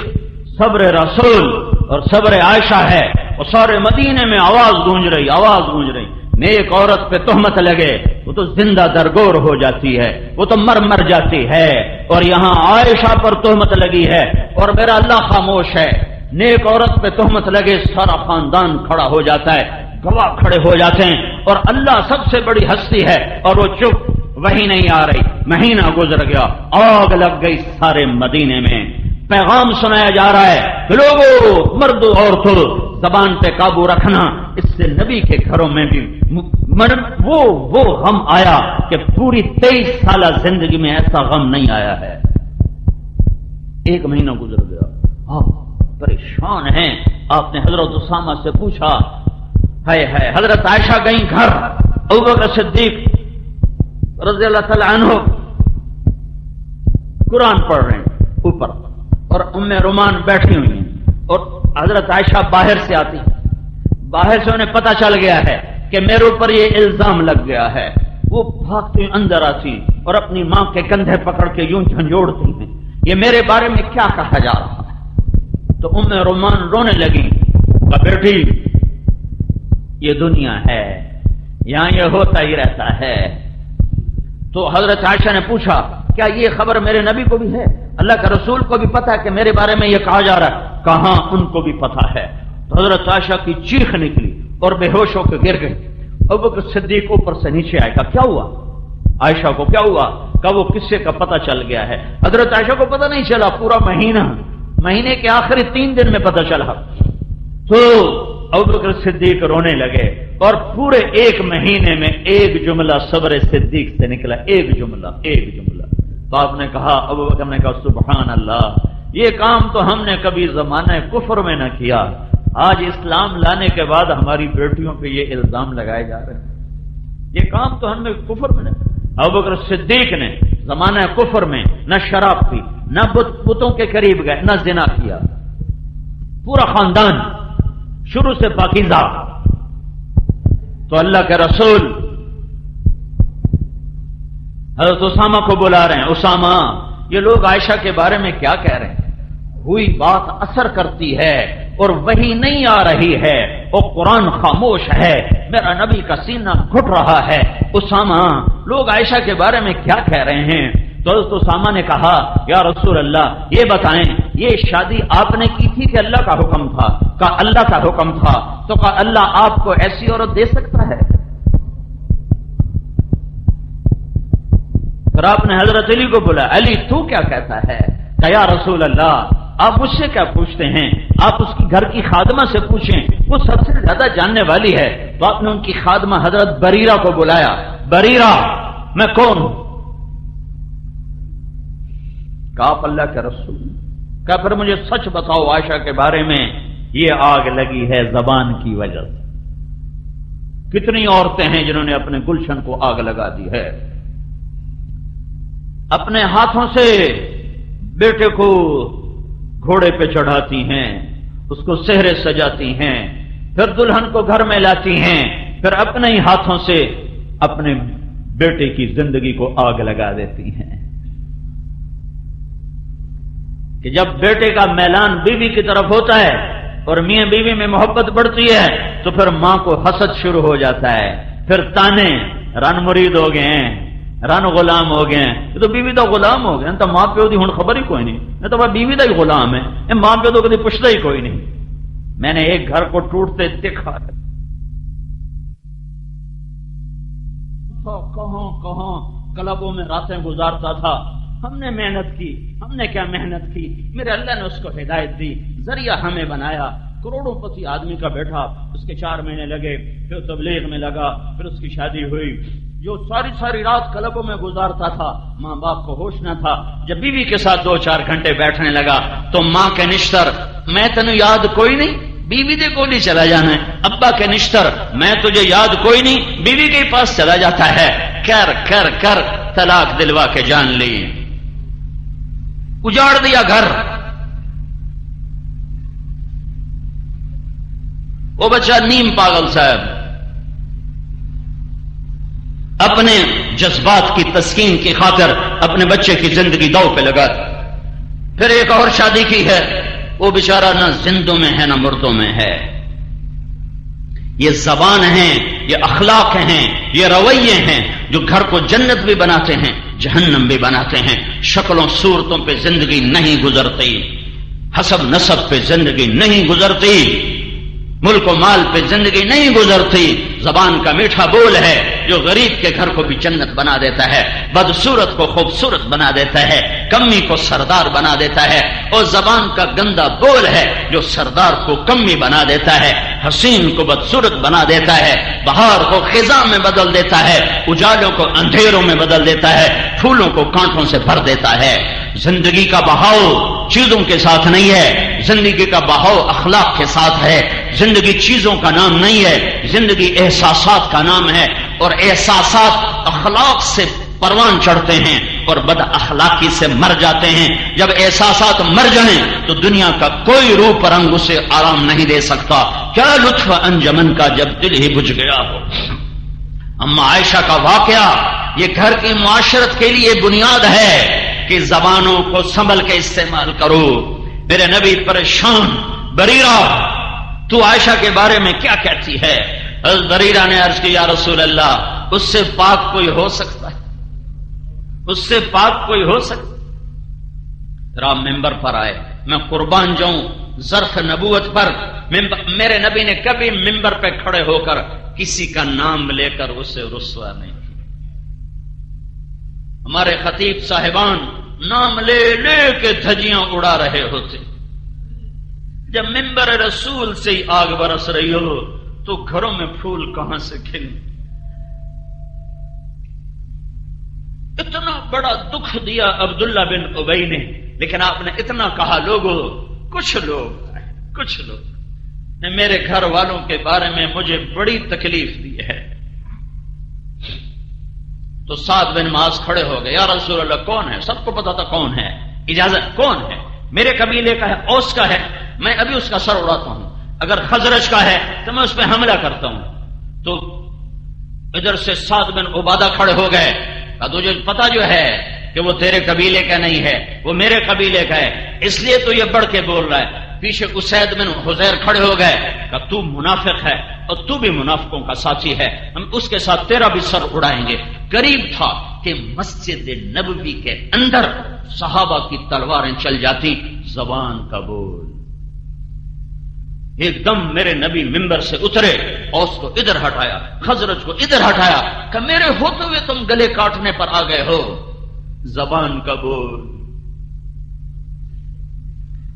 صبر رسول اور صبر عائشہ ہے، اور سارے مدینے میں آواز گونج رہی، نیک عورت پہ تہمت لگے وہ تو زندہ درگور ہو جاتی ہے، وہ تو مر جاتی ہے، اور یہاں عائشہ پر تہمت لگی ہے اور میرا اللہ خاموش ہے۔ نیک عورت پہ تہمت لگے سارا خاندان کھڑا ہو جاتا ہے، گواہ کھڑے ہو جاتے ہیں، اور اللہ سب سے بڑی ہستی ہے اور وہ چپ، وہی نہیں آ رہی۔ مہینہ گزر گیا، آگ لگ گئی سارے مدینے میں۔ پیغام سنایا جا رہا ہے کہ لوگوں، مردوں عورتوں، زبان پہ قابو رکھنا، اس سے نبی کے گھروں میں بھی وہ غم آیا کہ پوری 23 سالہ زندگی میں ایسا غم نہیں آیا ہے۔ ایک مہینہ گزر گیا، آپ پریشان ہیں۔ آپ نے حضرت اسامہ سے پوچھا، ہے حضرت عائشہ گئیں گھر، ابوبکر صدیق رضی اللہ تعالی عنہ قرآن پڑھ رہے ہیں اوپر، اور ام رومان بیٹھی ہوئی ہیں، اور حضرت عائشہ باہر سے آتی، باہر سے انہیں پتہ چل گیا ہے کہ میرے اوپر یہ الزام لگ گیا ہے۔ وہ بھاگتی اندر آتی اور اپنی ماں کے کندھے پکڑ کے یوں جھنجھوڑتی ہیں، یہ میرے بارے میں کیا کہا جا رہا ہے؟ تو ام رومان رونے لگی، کہا بیٹی یہ دنیا ہے، یہاں یہ ہوتا ہی رہتا ہے۔ تو حضرت عائشہ نے پوچھا، کیا یہ خبر میرے نبی کو بھی ہے؟ اللہ کا رسول کو بھی پتا ہے کہ میرے بارے میں یہ کہا جا رہا ہے؟ کہاں ان کو بھی پتا ہے۔ تو حضرت عائشہ کی چیخ نکلی اور بے ہوش ہو کے گر گئی۔ ابوبکر صدیق اوپر سے نیچے آئے، کہا کیا ہوا عائشہ کو، کیا ہوا؟ کہا وہ قصے کا پتہ چل گیا ہے۔ حضرت عائشہ کو پتہ نہیں چلا، پورا مہینے کے آخری 3 دن میں پتہ چلا۔ تو ابوبکر صدیق رونے لگے، اور پورے 1 مہینے میں ایک جملہ صبر صدیق سے نکلا، ایک جملہ۔ تو آپ نے کہا، ابوبکر نے کہا سبحان اللہ، یہ کام تو ہم نے کبھی زمانہ کفر میں نہ کیا، آج اسلام لانے کے بعد ہماری بیٹیوں پہ یہ الزام لگائے جا رہے ہیں، یہ کام تو ہم نے کفر میں نہ کیا۔ ابوبکر صدیق نے زمانہ کفر میں نہ شراب پی، نہ بتوں کے قریب گئے، نہ زنا کیا، پورا خاندان شروع سے پاکیزہ۔ تو اللہ کے رسول حضرت اسامہ کو بلا رہے ہیں، اسامہ یہ لوگ عائشہ کے بارے میں کیا کہہ رہے ہیں؟ ہوئی بات اثر کرتی ہے اور وہی نہیں آ رہی ہے، اور قرآن خاموش ہے، میرا نبی کا سینہ گھٹ رہا ہے۔ اسامہ لوگ عائشہ کے بارے میں کیا کہہ رہے ہیں؟ تو حضرت اسامہ نے کہا، یا رسول اللہ یہ بتائیں، یہ شادی آپ نے کی تھی کہ اللہ کا حکم تھا؟ کہا اللہ کا حکم تھا۔ تو کہا اللہ آپ کو ایسی عورت دے سکتا ہے؟ پھر آپ نے حضرت علی کو بولا، علی تو کیا کہتا ہے؟ کہ یا رسول اللہ آپ مجھ سے کیا پوچھتے ہیں، آپ اس کی گھر کی خادمہ سے پوچھیں، وہ سب سے زیادہ جاننے والی ہے۔ تو آپ نے ان کی خادمہ حضرت بریرہ کو بلایا، بریرہ میں کون ہوں؟ کہا آپ اللہ کے رسول۔ کہا پھر مجھے سچ بتاؤ، عائشہ کے بارے میں یہ آگ لگی ہے زبان کی وجہ سے۔ کتنی عورتیں ہیں جنہوں نے اپنے گلشن کو آگ لگا دی ہے، اپنے ہاتھوں سے بیٹے کو گھوڑے پہ چڑھاتی ہیں، اس کو سہرے سجاتی ہیں، پھر دلہن کو گھر میں لاتی ہیں، پھر اپنے ہی ہاتھوں سے اپنے بیٹے کی زندگی کو آگ لگا دیتی ہیں۔ کہ جب بیٹے کا میلان بیوی کی طرف ہوتا ہے اور میاں بیوی میں محبت بڑھتی ہے تو پھر ماں کو حسد شروع ہو جاتا ہے، پھر تانے، رن مرید ہو گئے ہیں، رن غلام ہو گئے ہیں، یہ تو بیوی دا غلام ہو گئے، تو ماں پیو دی ہن خبر ہی کوئی نہیں، نہیں تو بیوی دا ہی غلام ہے، ماں پیو تو کبھی پوچھتا ہی کوئی نہیں۔ میں نے ایک گھر کو ٹوٹتے دیکھا، کہاں کہاں کلبوں میں راتیں گزارتا تھا۔ ہم نے محنت کی، ہم نے کیا محنت کی، میرے اللہ نے اس کو ہدایت دی، ذریعہ ہمیں بنایا، کروڑوں پتی آدمی کا بیٹا، اس کے 4 مہینے لگے، پھر تبلیغ میں لگا، پھر اس کی شادی ہوئی۔ جو ساری رات کلبوں میں گزارتا تھا، ماں باپ کو ہوش نہ تھا، جب بیوی کے ساتھ 2-4 گھنٹے بیٹھنے لگا تو ماں کے نشتر، میں تینوں یاد کوئی نہیں، بیوی دے کو نہیں چلا جانا ہے، ابا کے نشتر، میں تجھے یاد کوئی نہیں، بیوی کے پاس چلا جاتا ہے، کر کر کر طلاق دلوا کے جان لی، اجاڑ دیا گھر۔ وہ بچہ نیم پاگل صاحب اپنے جذبات کی تسکین کی خاطر اپنے بچے کی زندگی داؤ پہ لگا دی۔ پھر ایک اور شادی کی ہے، وہ بیچارہ نہ زندوں میں ہے نہ مردوں میں ہے۔ یہ زبان ہیں، یہ اخلاق ہیں، یہ رویے ہیں جو گھر کو جنت بھی بناتے ہیں، جہنم بھی بناتے ہیں۔ شکلوں صورتوں پہ زندگی نہیں گزرتی، حسب نسب پہ زندگی نہیں گزرتی، ملک و مال پہ زندگی نہیں گزرتی۔ زبان کا میٹھا بول ہے جو غریب کے گھر کو بھی جنت بنا دیتا ہے، بدصورت کو خوبصورت بنا دیتا ہے، کمی کو سردار بنا دیتا ہے۔ اور زبان کا گندا بول ہے جو سردار کو کمی بنا دیتا ہے، حسین کو بدصورت بنا دیتا ہے، بہار کو خزاں میں بدل دیتا ہے، اجالوں کو اندھیروں میں بدل دیتا ہے، پھولوں کو کانٹوں سے بھر دیتا ہے۔ زندگی کا بہاؤ چیزوں کے ساتھ نہیں ہے، زندگی کا بہاؤ اخلاق کے ساتھ ہے۔ زندگی چیزوں کا نام نہیں ہے، زندگی احساسات کا نام ہے، اور احساسات اخلاق سے پروان چڑھتے ہیں اور بد اخلاقی سے مر جاتے ہیں۔ جب احساسات مر جائیں تو دنیا کا کوئی روپ رنگ اسے آرام نہیں دے سکتا۔ کیا لطف انجمن کا جب دل ہی بجھ گیا ہو۔ اما عائشہ کا واقعہ یہ گھر کی معاشرت کے لیے بنیاد ہے کہ زبانوں کو سنبھل کے استعمال کرو۔ میرے نبی پریشان، بریرہ تو عائشہ کے بارے میں کیا کہتی ہے؟ حضرت بریرہ نے عرض کی یا رسول اللہ، اس سے پاک کوئی ہو سکتا ہے؟ اس سے پاک کوئی ہو سکتا؟ رام ممبر پر آئے، میں قربان جاؤں ظرف نبوت پر میرے نبی نے کبھی ممبر پہ کھڑے ہو کر کسی کا نام لے کر اسے رسوا نہیں کیا۔ ہمارے خطیب صاحبان نام لے لے کے دھجیاں اڑا رہے ہوتے۔ جب ممبر رسول سے ہی آگ برس رہی ہو تو گھروں میں پھول کہاں سے کھلیں؟ اتنا بڑا دکھ دیا عبداللہ بن ابی نے، لیکن آپ نے اتنا کہا لوگوں، کچھ لوگ نے میرے گھر والوں کے بارے میں مجھے بڑی تکلیف دی ہے۔ تو سعد بن معاذ کھڑے ہو گئے، یا رسول اللہ کون ہے؟ سب کو پتا تھا کون ہے، اجازت کون ہے؟ میرے قبیلے کا ہے، اوس کا ہے، میں ابھی اس کا سر اڑاتا ہوں۔ اگر خزرج کا ہے تو میں اس پہ حملہ کرتا ہوں۔ تو ادھر سے سعد بن عبادہ کھڑے ہو گئے، تجھے پتا جو ہے کہ وہ تیرے قبیلے کا نہیں ہے، وہ میرے قبیلے کا ہے، اس لیے تو یہ بڑھ کے بول رہا ہے۔ پیچھے اسید بن حذیر کھڑے ہو گئے کہ تو منافق ہے اور تو بھی منافقوں کا ساتھی ہے، ہم اس کے ساتھ تیرا بھی سر اڑائیں گے۔ قریب تھا کہ مسجد نبوی کے اندر صحابہ کی تلواریں چل جاتی۔ زبان کا بول، ایک دم میرے نبی ممبر سے اترے، اوس کو ادھر ہٹایا، خزرج کو ادھر ہٹایا کہ میرے ہوتے ہوئے تم گلے کاٹنے پر آ گئے ہو۔ زبان کا بول،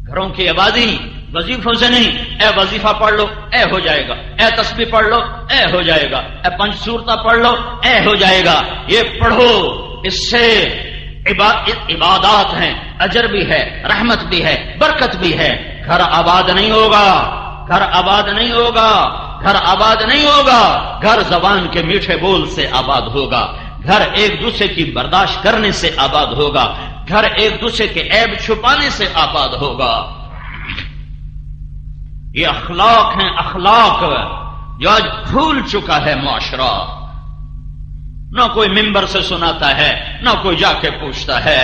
گھروں کی آبادی وظیفوں سے نہیں، اے وظیفہ پڑھ لو اے ہو جائے گا، اے تسبیح پڑھ لو اے ہو جائے گا، اے پنج سورتہ پڑھ لو اے ہو جائے گا۔ یہ پڑھو، اس سے عبادات ہیں، اجر بھی ہے، رحمت بھی ہے، برکت بھی ہے۔ گھر آباد نہیں ہوگا، گھر آباد نہیں ہوگا، گھر آباد نہیں ہوگا، گھر زبان کے میٹھے بول سے آباد ہوگا، گھر ایک دوسرے کی برداشت کرنے سے آباد ہوگا، گھر ایک دوسرے کے عیب چھپانے سے آباد ہوگا۔ یہ اخلاق ہیں، اخلاق جو آج بھول چکا ہے معاشرہ۔ نہ کوئی ممبر سے سناتا ہے، نہ کوئی جا کے پوچھتا ہے۔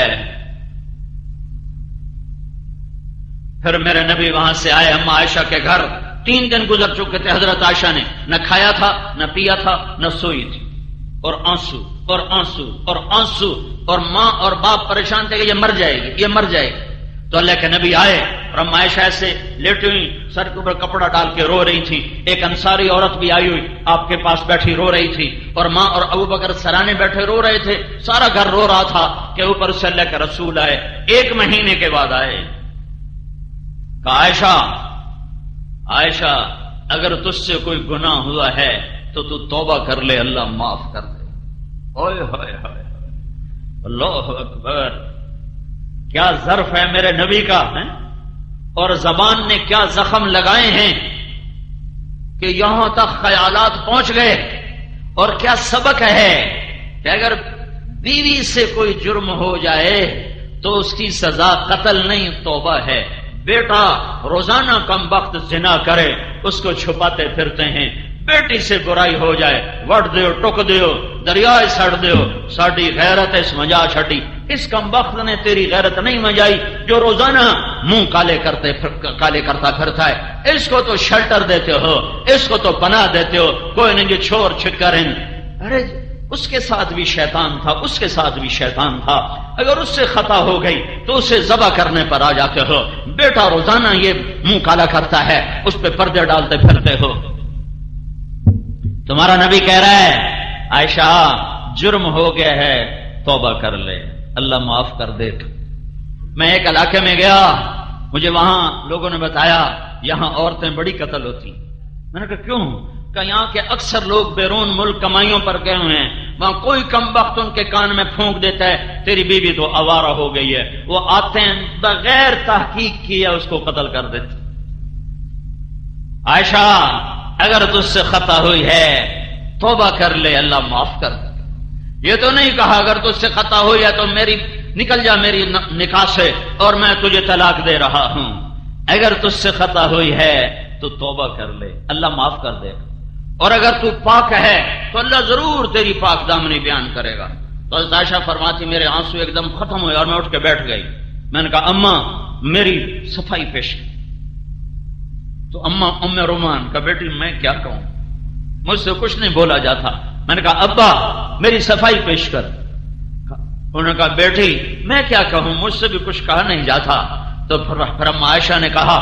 پھر میرے نبی وہاں سے آئے اما عائشہ کے گھر، 3 دن گزر چکے تھے۔ حضرت عائشہ نے نہ کھایا تھا، نہ پیا تھا، نہ سوئی تھی، اور آنسو اور آنسو اور آنسو، اور ماں اور باپ پریشان تھے کہ یہ مر جائے گی، یہ مر جائے گی۔ تو اللہ کے نبی آئے اور اما عائشہ ایسے لیٹی ہوئی، سر کے اوپر کپڑا ڈال کے رو رہی تھی۔ ایک انصاری عورت بھی آئی ہوئی آپ کے پاس بیٹھی رو رہی تھی، اور ماں اور ابو بکر سرانے بیٹھے رو رہے تھے۔ سارا گھر رو رہا تھا کہ اوپر سے اللہ کے رسول آئے، 1 مہینے کے بعد آئے۔ کہا عائشہ، عائشہ اگر تجھ سے کوئی گناہ ہوا ہے تو تو توبہ کر لے، اللہ معاف کر دے۔ اوئے ہوئے ہوئے، اللہ اکبر، کیا ظرف ہے میرے نبی کا ہے؟ اور زبان نے کیا زخم لگائے ہیں کہ یہاں تک خیالات پہنچ گئے۔ اور کیا سبق ہے کہ اگر بیوی سے کوئی جرم ہو جائے تو اس کی سزا قتل نہیں، توبہ ہے۔ بیٹا روزانہ کم وقت زنا کرے، اس کو چھپاتے پھرتے ہیں، بیٹی سے برائی ہو جائے وڈ دیو ٹک دیو دریائے سڑ دیو ساڈی غیرت اس مجا چھٹی. اس کم بخت نے تیری غیرت نہیں مجائی جو روزانہ منہ کالے کرتا پھرتا ہے. اس کو تو شیلٹر دیتے ہو, اس کو تو پناہ دیتے ہو, کوئی نہیں جو چھوڑ چھکر ہیں. ارے اس کے ساتھ بھی شیطان تھا, اس کے ساتھ بھی شیطان تھا. اگر اس سے خطا ہو گئی تو اسے ذبح کرنے پر آ جاتے ہو. بیٹا روزانہ یہ منہ کالا کرتا ہے, اس پہ پردے ڈالتے پھرتے ہو. تمہارا نبی کہہ رہا ہے عائشہ جرم ہو گیا ہے, توبہ کر لے, اللہ معاف کر دے. میں ایک علاقے میں گیا, مجھے وہاں لوگوں نے بتایا یہاں عورتیں بڑی قتل ہوتی. میں نے کہا کیوں؟ کہ یہاں کے اکثر لوگ بیرون ملک کمائیوں پر گئے ہوئے ہیں, وہاں کوئی کم وقت ان کے کان میں پھونک دیتا ہے تیری بیوی تو آوارہ ہو گئی ہے, وہ آتے ہیں بغیر تحقیق کیے اس کو قتل کر دیتے. عائشہ اگر تجھ سے خطا ہوئی ہے توبہ کر لے, اللہ معاف کر دے. یہ تو نہیں کہا اگر تجھ سے خطا ہوئی ہے تو میری نکل جا میری نکاح سے اور میں تجھے طلاق دے رہا ہوں. اگر تجھ سے خطا ہوئی ہے تو توبہ کر لے, اللہ معاف کر دے. اور اگر تو پاک ہے تو اللہ ضرور تیری پاک دامنی بیان کرے گا. تو حضرت عائشہ فرماتی میرے آنسو ایک دم ختم ہوئے اور میں اٹھ کے بیٹھ گئی. میں نے کہا اماں میری صفائی پیش. تو اماں ام رومان کا بیٹی میں کیا کہوں, مجھ سے کچھ نہیں بولا جاتا. میں نے کہا ابا میری صفائی پیش کر. انہوں نے کہا بیٹی میں کیا کہوں, مجھ سے بھی کچھ کہا نہیں جاتا. تو پھر اما عائشہ نے کہا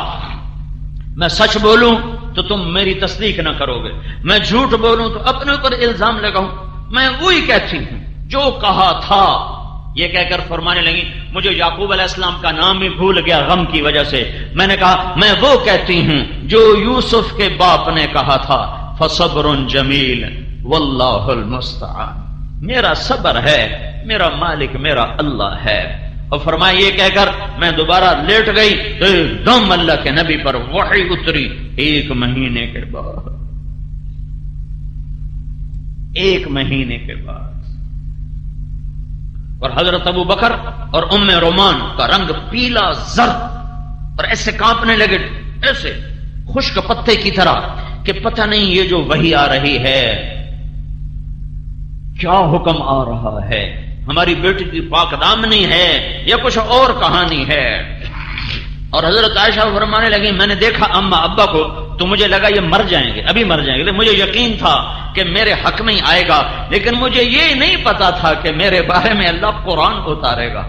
میں سچ بولوں تو تم میری تصدیق نہ کرو گے, میں جھوٹ بولوں تو اپنے اوپر الزام لگاؤں. میں وہی کہتی ہوں جو کہا تھا. یہ کہہ کر فرمانے لگی مجھے یعقوب علیہ السلام کا نام ہی بھول گیا غم کی وجہ سے. میں نے کہا میں وہ کہتی ہوں جو یوسف کے باپ نے کہا تھا فصبر جمیل واللہ المستعان. میرا صبر ہے, میرا مالک میرا اللہ ہے. اور فرمایا یہ کہہ کر میں دوبارہ لیٹ گئی تو ایک دم اللہ کے نبی پر وحی اتری 1 مہینے کے بعد. 1 مہینے کے بعد. اور حضرت ابو بکر اور ام رومان کا رنگ پیلا زرد اور ایسے کانپنے لگے ایسے خشک پتے کی طرح کہ پتہ نہیں یہ جو وحی آ رہی ہے کیا حکم آ رہا ہے, ہماری بیٹی کی پاک دامنی ہے یا کچھ اور کہانی ہے. اور حضرت عائشہ فرمانے لگی میں نے دیکھا اما ابا کو تو مجھے لگا یہ مر جائیں گے, ابھی مر جائیں گے. لیکن مجھے یقین تھا کہ میرے حق میں ہی آئے گا, لیکن مجھے یہ نہیں پتا تھا کہ میرے بارے میں اللہ قرآن اتارے گا.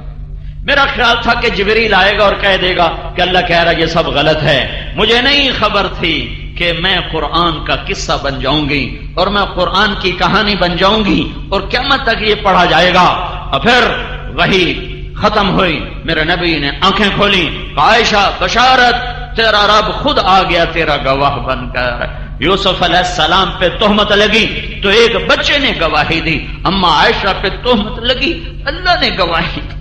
میرا خیال تھا کہ جبریل آئے گا اور کہہ دے گا کہ اللہ کہہ رہا یہ سب غلط ہے. مجھے نہیں خبر تھی کہ میں قرآن کا قصہ بن جاؤں گی اور میں قرآن کی کہانی بن جاؤں گی اور قیامت تک یہ پڑھا جائے گا. اور پھر وہی ختم ہوئی, میرے نبی نے آنکھیں کھولی, عائشہ بشارت تیرا رب خود آ گیا تیرا گواہ بن کر. یوسف علیہ السلام پہ تہمت لگی تو ایک بچے نے گواہی دی, اما عائشہ پہ تہمت لگی اللہ نے گواہی دی.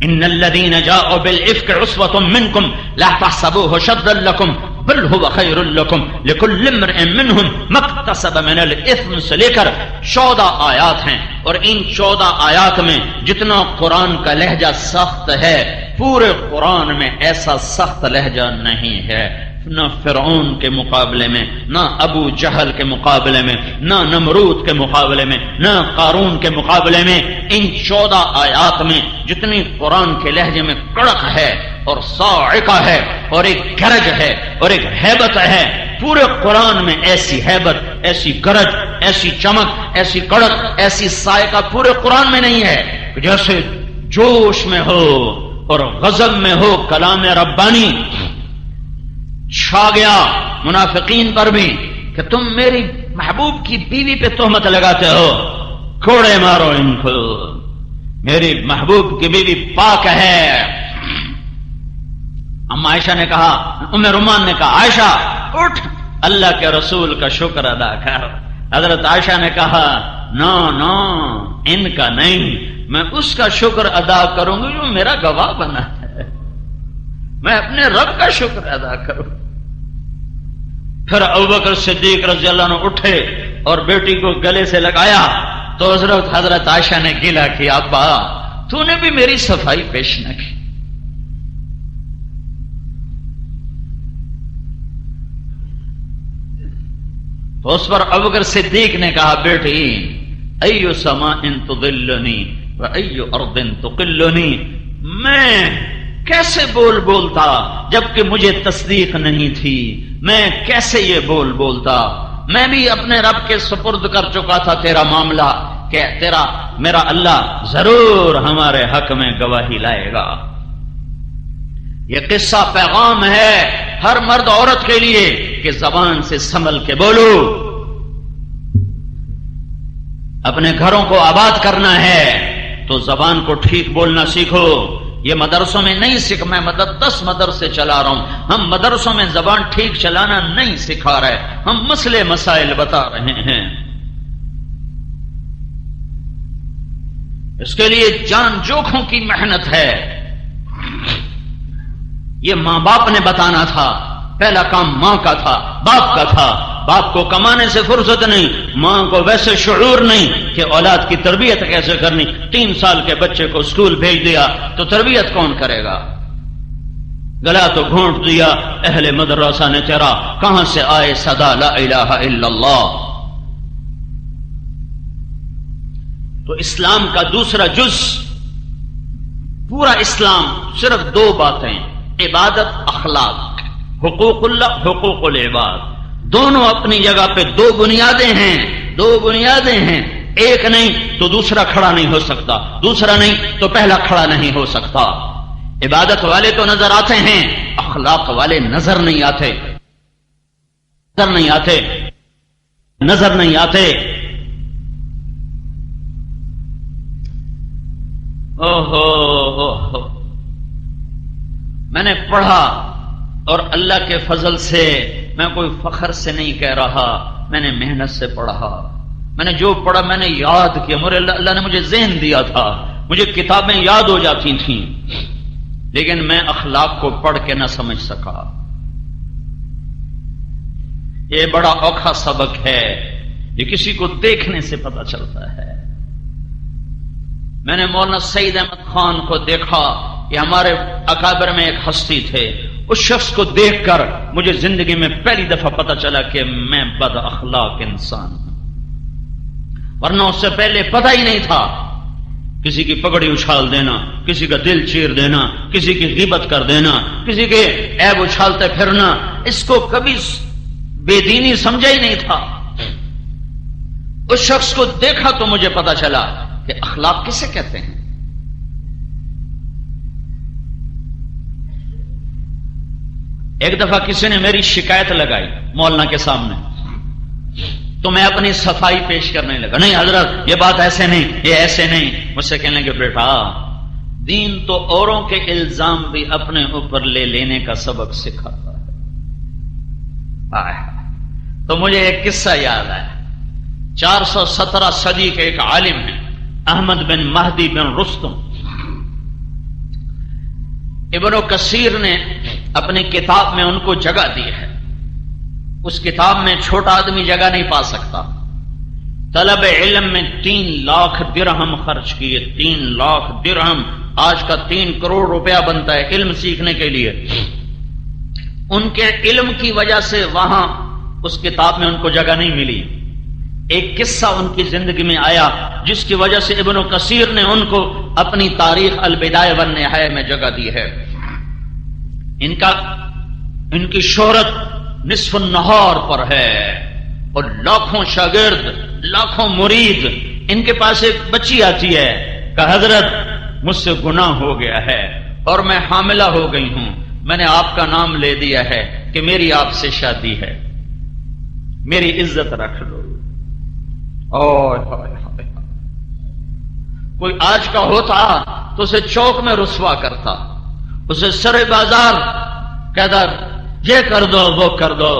ان الذين جاءوا بالافك عصبة منكم لا تحسبوه شرا لكم بل هو خير لكم لكل امرئ منهم ما اكتسب من الاثم. سے لے کر 14 آیات ہیں اور ان 14 آیات میں جتنا قرآن کا لہجہ سخت ہے پورے قرآن میں ایسا سخت لہجہ نہیں ہے. نہ فرعون کے مقابلے میں, نہ ابو جہل کے مقابلے میں, نہ نمرود کے مقابلے میں, نہ قارون کے مقابلے میں. ان 14 آیات میں جتنی قرآن کے لہجے میں کڑک ہے اور صاعقہ ہے اور ایک گرج ہے اور ایک ہیبت ہے, پورے قرآن میں ایسی ہیبت, ایسی گرج, ایسی چمک, ایسی کڑک, ایسی صاعقہ پورے قرآن میں نہیں ہے. جیسے جوش میں ہو اور غضب میں ہو کلام ربانی چھا گیا منافقین پر بھی کہ تم میری محبوب کی بیوی پہ تہمت لگاتے ہو, کوڑے مارو ان کو, میری محبوب کی بیوی پاک ہے. اما عائشہ نے کہا, ام رومان نے کہا عائشہ اٹھ اللہ کے رسول کا شکر ادا کر. حضرت عائشہ نے کہا نو نو ان کا نہیں, میں اس کا شکر ادا کروں گی جو میرا گواہ بنا ہے, میں اپنے رب کا شکر ادا کروں. پھر ابوبکر صدیق رضی اللہ عنہ اٹھے اور بیٹی کو گلے سے لگایا تو حضرت عائشہ نے گیلا کیا ابا تو نے بھی میری صفائی پیش نہ کی. تو اس پر ابوبکر صدیق نے کہا بیٹی ایو سماء تظلنی و ایو ارض تقلنی، میں کیسے بولتا جبکہ مجھے تصدیق نہیں تھی، میں کیسے یہ بولتا، میں بھی اپنے رب کے سپرد کر چکا تھا تیرا معاملہ کہ میرا اللہ ضرور ہمارے حق میں گواہی لائے گا۔ یہ قصہ پیغام ہے ہر مرد عورت کے لیے کہ زبان سے سنبھل کے بولو، اپنے گھروں کو آباد کرنا ہے تو زبان کو ٹھیک بولنا سیکھو۔ یہ مدرسوں میں نہیں میں 10 مدرسے چلا رہا ہوں، ہم مدرسوں میں زبان ٹھیک چلانا نہیں سکھا رہے، ہم مسئلے مسائل بتا رہے ہیں۔ اس کے لیے جان جوکھوں کی محنت ہے۔ یہ ماں باپ نے بتانا تھا، پہلا کام ماں کا تھا، باپ کا تھا۔ باپ کو کمانے سے فرصت نہیں، ماں کو ویسے شعور نہیں کہ اولاد کی تربیت کیسے کرنی۔ 3 سال کے بچے کو اسکول بھیج دیا تو تربیت کون کرے گا؟ گلا تو گھونٹ دیا اہل مدرسہ نے تیرا، کہاں سے آئے صدا لا الہ الا اللہ۔ تو اسلام کا دوسرا جز، پورا اسلام صرف 2 باتیں، عبادت، اخلاق، حقوق اللہ، حقوق العباد، دونوں اپنی جگہ پہ 2 بنیادیں ہیں، 2 بنیادیں ہیں۔ ایک نہیں تو دوسرا کھڑا نہیں ہو سکتا، دوسرا نہیں تو پہلا کھڑا نہیں ہو سکتا۔ عبادت والے تو نظر آتے ہیں، اخلاق والے نظر نہیں آتے، نظر نہیں آتے۔ اوہو، میں نے پڑھا اور اللہ کے فضل سے، میں کوئی فخر سے نہیں کہہ رہا، میں نے محنت سے پڑھا، میں نے جو پڑھا میں نے یاد کیا، اللہ نے مجھے ذہن دیا تھا، مجھے کتابیں یاد ہو جاتی تھیں، لیکن میں اخلاق کو پڑھ کے نہ سمجھ سکا۔ یہ بڑا اوکھا سبق ہے، یہ کسی کو دیکھنے سے پتہ چلتا ہے۔ میں نے مولانا سعید احمد خان کو دیکھا، یہ ہمارے اکابر میں ایک ہستی تھے، اس شخص کو دیکھ کر مجھے زندگی میں پہلی دفعہ پتہ چلا کہ میں بد اخلاق انسان ہوں، ورنہ اس سے پہلے پتہ ہی نہیں تھا۔ کسی کی پگڑی اچھال دینا، کسی کا دل چیر دینا، کسی کی غیبت کر دینا، کسی کے عیب اچھالتے پھرنا، اس کو کبھی بے دینی سمجھا ہی نہیں تھا۔ اس شخص کو دیکھا تو مجھے پتہ چلا کہ اخلاق کسے کہتے ہیں۔ ایک دفعہ کسی نے میری شکایت لگائی مولانا کے سامنے، تو میں اپنی صفائی پیش کرنے لگا، نہیں حضرت یہ بات ایسے نہیں، یہ ایسے نہیں۔ مجھ سے کہنے لگے بیٹا دین تو اوروں کے الزام بھی اپنے اوپر لے لینے کا سبق سکھاتا ہے۔ تو مجھے ایک قصہ یاد آیا۔ 417 صدی کے ایک عالم ہیں احمد بن مہدی بن رستم، ابن کثیر نے اپنی کتاب میں ان کو جگہ دی ہے۔ اس کتاب میں چھوٹا آدمی جگہ نہیں پا سکتا۔ طلب علم میں 3 لاکھ درہم خرچ کیے، 3 لاکھ درہم، آج کا 3 کروڑ روپیہ بنتا ہے علم سیکھنے کے لیے۔ ان کے علم کی وجہ سے وہاں اس کتاب میں ان کو جگہ نہیں ملی۔ ایک قصہ ان کی زندگی میں آیا جس کی وجہ سے ابن کثیر نے ان کو اپنی تاریخ البدایہ والنہایہ میں جگہ دی ہے۔ ان کی شہرت نصف النہار پر ہے اور لاکھوں شاگرد، لاکھوں مرید۔ ان کے پاس ایک بچی آتی ہے کہ حضرت مجھ سے گناہ ہو گیا ہے اور میں حاملہ ہو گئی ہوں، میں نے آپ کا نام لے دیا ہے کہ میری آپ سے شادی ہے، میری عزت رکھ لو۔ کوئی آج کا ہوتا تو اسے چوک میں رسوا کرتا، اسے سر بازار کہتا یہ کر دو وہ کر دو۔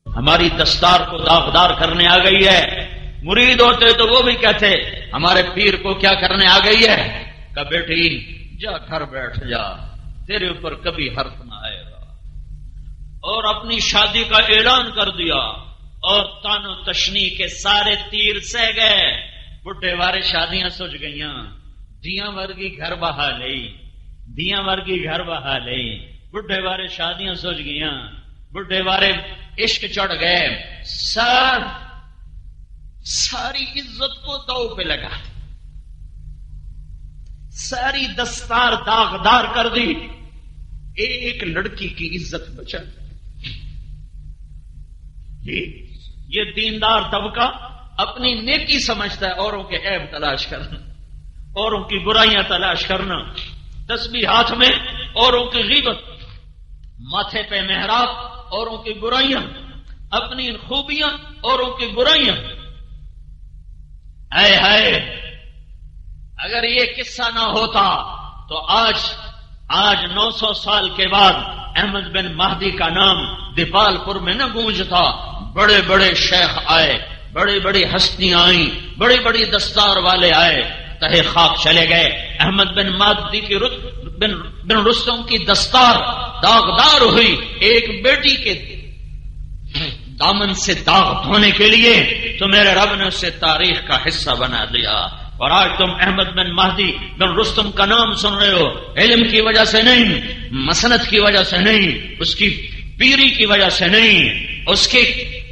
ہماری دستار کو داغدار کرنے آ گئی ہے۔ مرید ہوتے تو وہ بھی کہتے ہمارے پیر کو کیا کرنے آ گئی ہے، کہ بیٹی جا گھر بیٹھ جا، تیرے اوپر کبھی حرف نہ آئے گا۔ اور اپنی شادی کا اعلان کر دیا اور تان و تشنی کے سارے تیر سہ گئے۔ بڈھے وارے شادیاں سج گئیاں، دیاں ورگی گھر بہا لئی، دیاں ورگی گھر بہا لئی، بڈھے وارے شادیاں سج گئیاں، بڈھے وارے عشق چڑھ گئے، ساری عزت کو داؤ پہ لگا، ساری دستار داغدار کر دی، ایک لڑکی کی عزت بچا۔ یہ دیندار طبقہ اپنی نیکی سمجھتا ہے اوروں کے عیب تلاش کرنا، اوروں کی برائیاں تلاش کرنا، تسبیح ہاتھ میں اوروں کی غیبت، ماتھے پہ محراب اوروں کی برائیاں، اپنی خوبیاں اوروں کی برائیاں۔ اے ہائے، اگر یہ قصہ نہ ہوتا تو آج 900 سال کے بعد احمد بن مہدی کا نام دیپال پور میں نہ گونجتا۔ بڑے بڑے شیخ آئے، بڑی بڑی ہستیاں آئیں، بڑی بڑی دستار والے آئے، تہے خاک چلے گئے۔ احمد بن مہدی کی بن رستم کی دستار داغدار ہوئی، ایک بیٹی کے دامن سے داغ دھونے کے لیے تو میرے رب نے اسے تاریخ کا حصہ بنا دیا۔ اور آج تم احمد بن مہدی بن رستم کا نام سن رہے ہو، علم کی وجہ سے نہیں، مسند کی وجہ سے نہیں، اس کی پیری کی وجہ سے نہیں، اس کی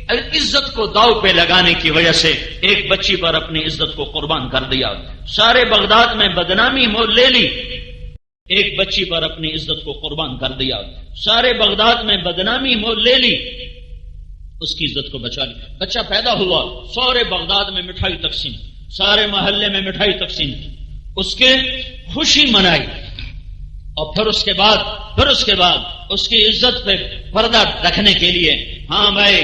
عزت کو داؤ پہ لگانے کی وجہ سے ایک بچی پر اپنی عزت کو قربان کر دیا۔ سارے بغداد میں بدنامی مول لے لی، ایک بچی پر اپنی عزت کو قربان کر دیا۔ سارے بغداد میں بدنامی مول لے لی، اس کی عزت کو بچا لی۔ بچہ پیدا ہوا، سارے بغداد میں مٹھائی تقسیم، سارے محلے میں مٹھائی تقسیم، اس کے خوشی منائی۔ اور پھر اس کے بعد اس کی عزت پہ پردہ رکھنے کے لیے، ہاں بھائی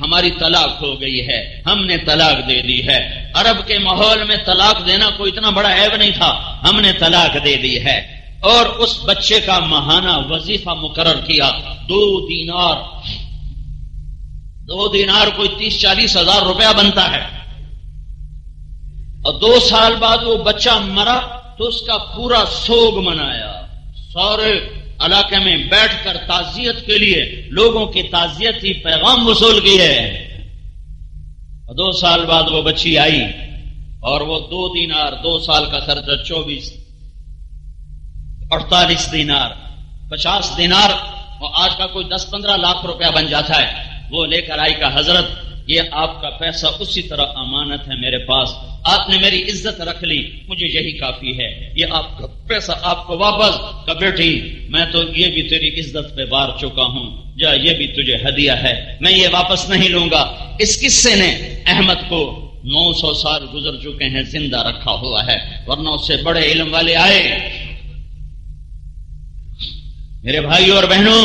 ہماری طلاق ہو گئی ہے، ہم نے طلاق دے دی ہے۔ عرب کے ماحول میں طلاق دینا کوئی اتنا بڑا عیب نہیں تھا، ہم نے طلاق دے دی ہے۔ اور اس بچے کا ماہانہ وظیفہ مقرر کیا، 2 دینار کوئی 30-40 ہزار روپیہ بنتا ہے۔ اور 2 سال بعد وہ بچہ مرا تو اس کا پورا سوگ منایا، سارے علاقے میں بیٹھ کر تعزیت کے لیے لوگوں کی تعزیتی پیغام وصول کیے۔ 2 سال بعد وہ بچی آئی اور وہ 2 دینار، 2 سال کا خرچہ 48 دینار، 50 دینار، اور آج کا کوئی 10-15 لاکھ روپیہ بن جاتا ہے، وہ لے کر آئی کہ حضرت یہ آپ کا پیسہ اسی طرح امانت ہے میرے پاس، آپ نے میری عزت رکھ لی، مجھے یہی کافی ہے، یہ آپ کا پیسہ آپ کو واپس۔ کہ بیٹی میں تو یہ بھی تیری عزت پہ بار چکا ہوں، جا یہ بھی تجھے ہدیہ ہے، میں یہ واپس نہیں لوں گا۔ اس قصے نے احمد کو 900 سال گزر چکے ہیں زندہ رکھا ہوا ہے، ورنہ اس سے بڑے علم والے آئے۔ میرے بھائیوں اور بہنوں،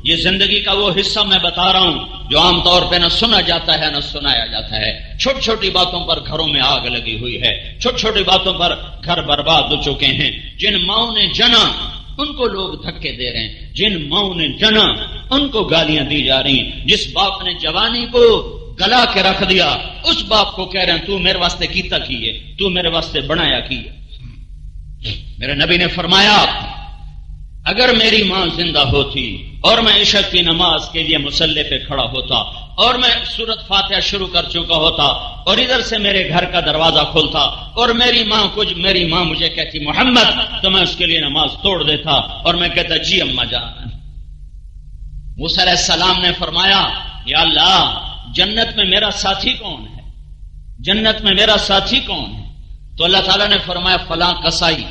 یہ زندگی کا وہ حصہ میں بتا رہا ہوں جو عام طور پہ نہ سنا جاتا ہے نہ سنایا جاتا ہے۔ چھوٹی چھوٹی باتوں پر گھروں میں آگ لگی ہوئی ہے، چھوٹی چھوٹی باتوں پر گھر برباد ہو چکے ہیں۔ جن ماؤں نے جنا ان کو لوگ دھکے دے رہے ہیں، جن ماؤں نے جنا ان کو گالیاں دی جا رہی ہیں۔ جس باپ نے جوانی کو گلا کے رکھ دیا اس باپ کو کہہ رہے ہیں تو میرے واسطے کیتا کیے، تو میرے واسطے بنایا کیے۔ میرے نبی نے فرمایا اگر میری ماں زندہ ہوتی اور میں عشاء کی نماز کے لیے مصلی پہ کھڑا ہوتا اور میں سورت فاتحہ شروع کر چکا ہوتا اور ادھر سے میرے گھر کا دروازہ کھولتا اور میری ماں مجھے کہتی محمد، تو میں اس کے لیے نماز توڑ دیتا اور میں کہتا جی اماں جان۔ موسیٰ علیہ السلام نے فرمایا یا اللہ جنت میں میرا ساتھی کون ہے، جنت میں میرا ساتھی کون ہے؟ تو اللہ تعالیٰ نے فرمایا فلاں کسائی۔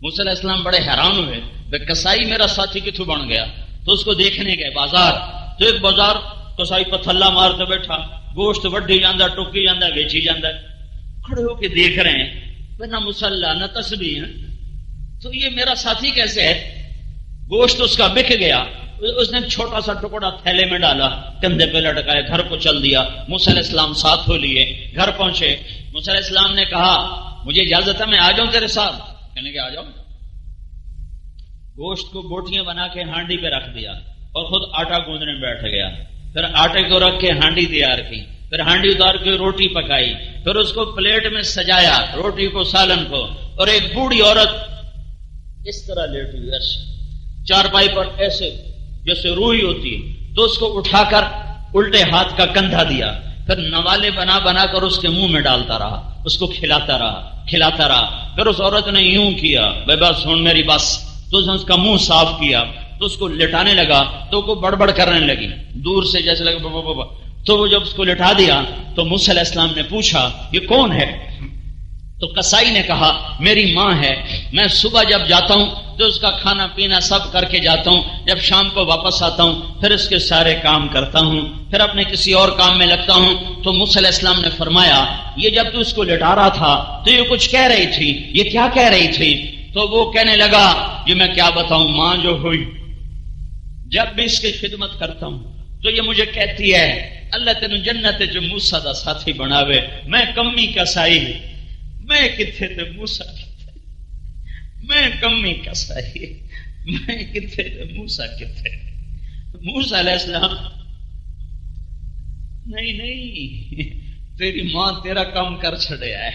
موسیٰ علیہ السلام بڑے حیران ہوئے، کسائی میرا ساتھی کتوں بن گیا؟ تو اس کو دیکھنے گئے بازار، تو ایک بازار کسائی پتھلا مارتے بیٹھا، گوشت وڈی جاندہ، ٹوکی جاندہ، ویچی جاندہ، کھڑے ہو کے دیکھ رہے ہیں، نہ مسلح نہ تسبیح، تو یہ میرا ساتھی کیسے ہے؟ گوشت اس کا بک گیا، اس نے چھوٹا سا ٹکڑا تھیلے میں ڈالا، کندھے پہ لٹکائے، گھر کو چل دیا۔ موسیٰ علیہ السلام ساتھ ہو لیے، گھر پہنچے۔ موسیٰ علیہ السلام نے کہا مجھے اجازت ہے میں آ جاؤں تیرے ساتھ؟ کہنے کے آ جاؤ۔ گوشت کو بوٹیاں بنا کے ہانڈی پہ رکھ دیا اور خود آٹا گوندنے بیٹھ گیا، پھر آٹے کو رکھ کے ہانڈی تیار کی، پھر ہانڈی اتار کے روٹی پکائی، پھر اس کو پلیٹ میں سجایا، روٹی کو سالن کو، اور ایک بوڑھی عورت اس طرح لیٹی ہوئی ایسے چارپائی پر ایسے جیسے روئی ہوتی ہے، تو اس کو اٹھا کر الٹے ہاتھ کا کندھا دیا، پھر نوالے بنا بنا کر اس کے منہ میں ڈالتا رہا، اس کو کھلاتا رہا۔ پھر اس عورت نے یوں کیا، بے بس ہن میری بس، تو اس کا منہ صاف کیا، تو اس کو لٹانے لگا تو وہ بڑبڑ کرنے لگی، دور سے جیسے لگا بابا بابا. تو وہ جب اس کو لٹا دیا تو موسیٰ علیہ السلام نے پوچھا یہ کون ہے؟ تو قصائی نے کہا میری ماں ہے، میں صبح جب جاتا ہوں تو اس کا کھانا پینا سب کر کے جاتا ہوں، جب شام کو واپس آتا ہوں پھر اس کے سارے کام کرتا ہوں، پھر اپنے کسی اور کام میں لگتا ہوں. تو موسیٰ علیہ السلام نے فرمایا یہ جب تو اس کو لٹا رہا تھا تو یہ کچھ کہہ رہی تھی، یہ کیا کہہ رہی تھی؟ تو وہ کہنے لگا یہ میں کیا بتاؤں، ماں جو ہوئی جب بھی اس کی خدمت کرتا ہوں تو یہ مجھے کہتی ہے اللہ تینوں جنت جو موسیٰ دا ساتھی بناوے، میں کمی کسائی، میں کتھے تے موسیٰ کتھے، میں کمی کسائی، میں کتھے تے موسیٰ کتھے. موسیٰ علیہ السلام نہیں تیری ماں تیرا کام کر چھڑیا ہے،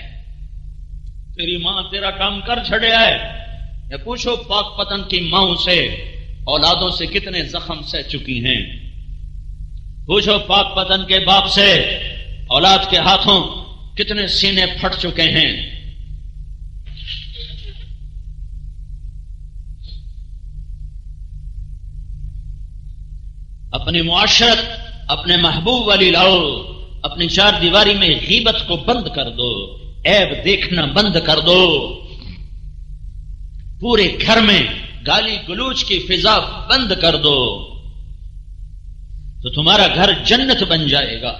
تیری ماں تیرا کام کر چھڑیا ہے. یا پوچھو پاک پتن کی ماں سے اولادوں سے کتنے زخم سہ چکی ہیں، پوچھو پاک پتن کے باپ سے اولاد کے ہاتھوں کتنے سینے پھٹ چکے ہیں. اپنی معاشرت اپنے محبوب والی لاؤ، اپنی چار دیواری میں غیبت کو بند کر دو، عیب دیکھنا بند کر دو، پورے گھر میں گالی گلوچ کی فضا بند کر دو تو تمہارا گھر جنت بن جائے گا.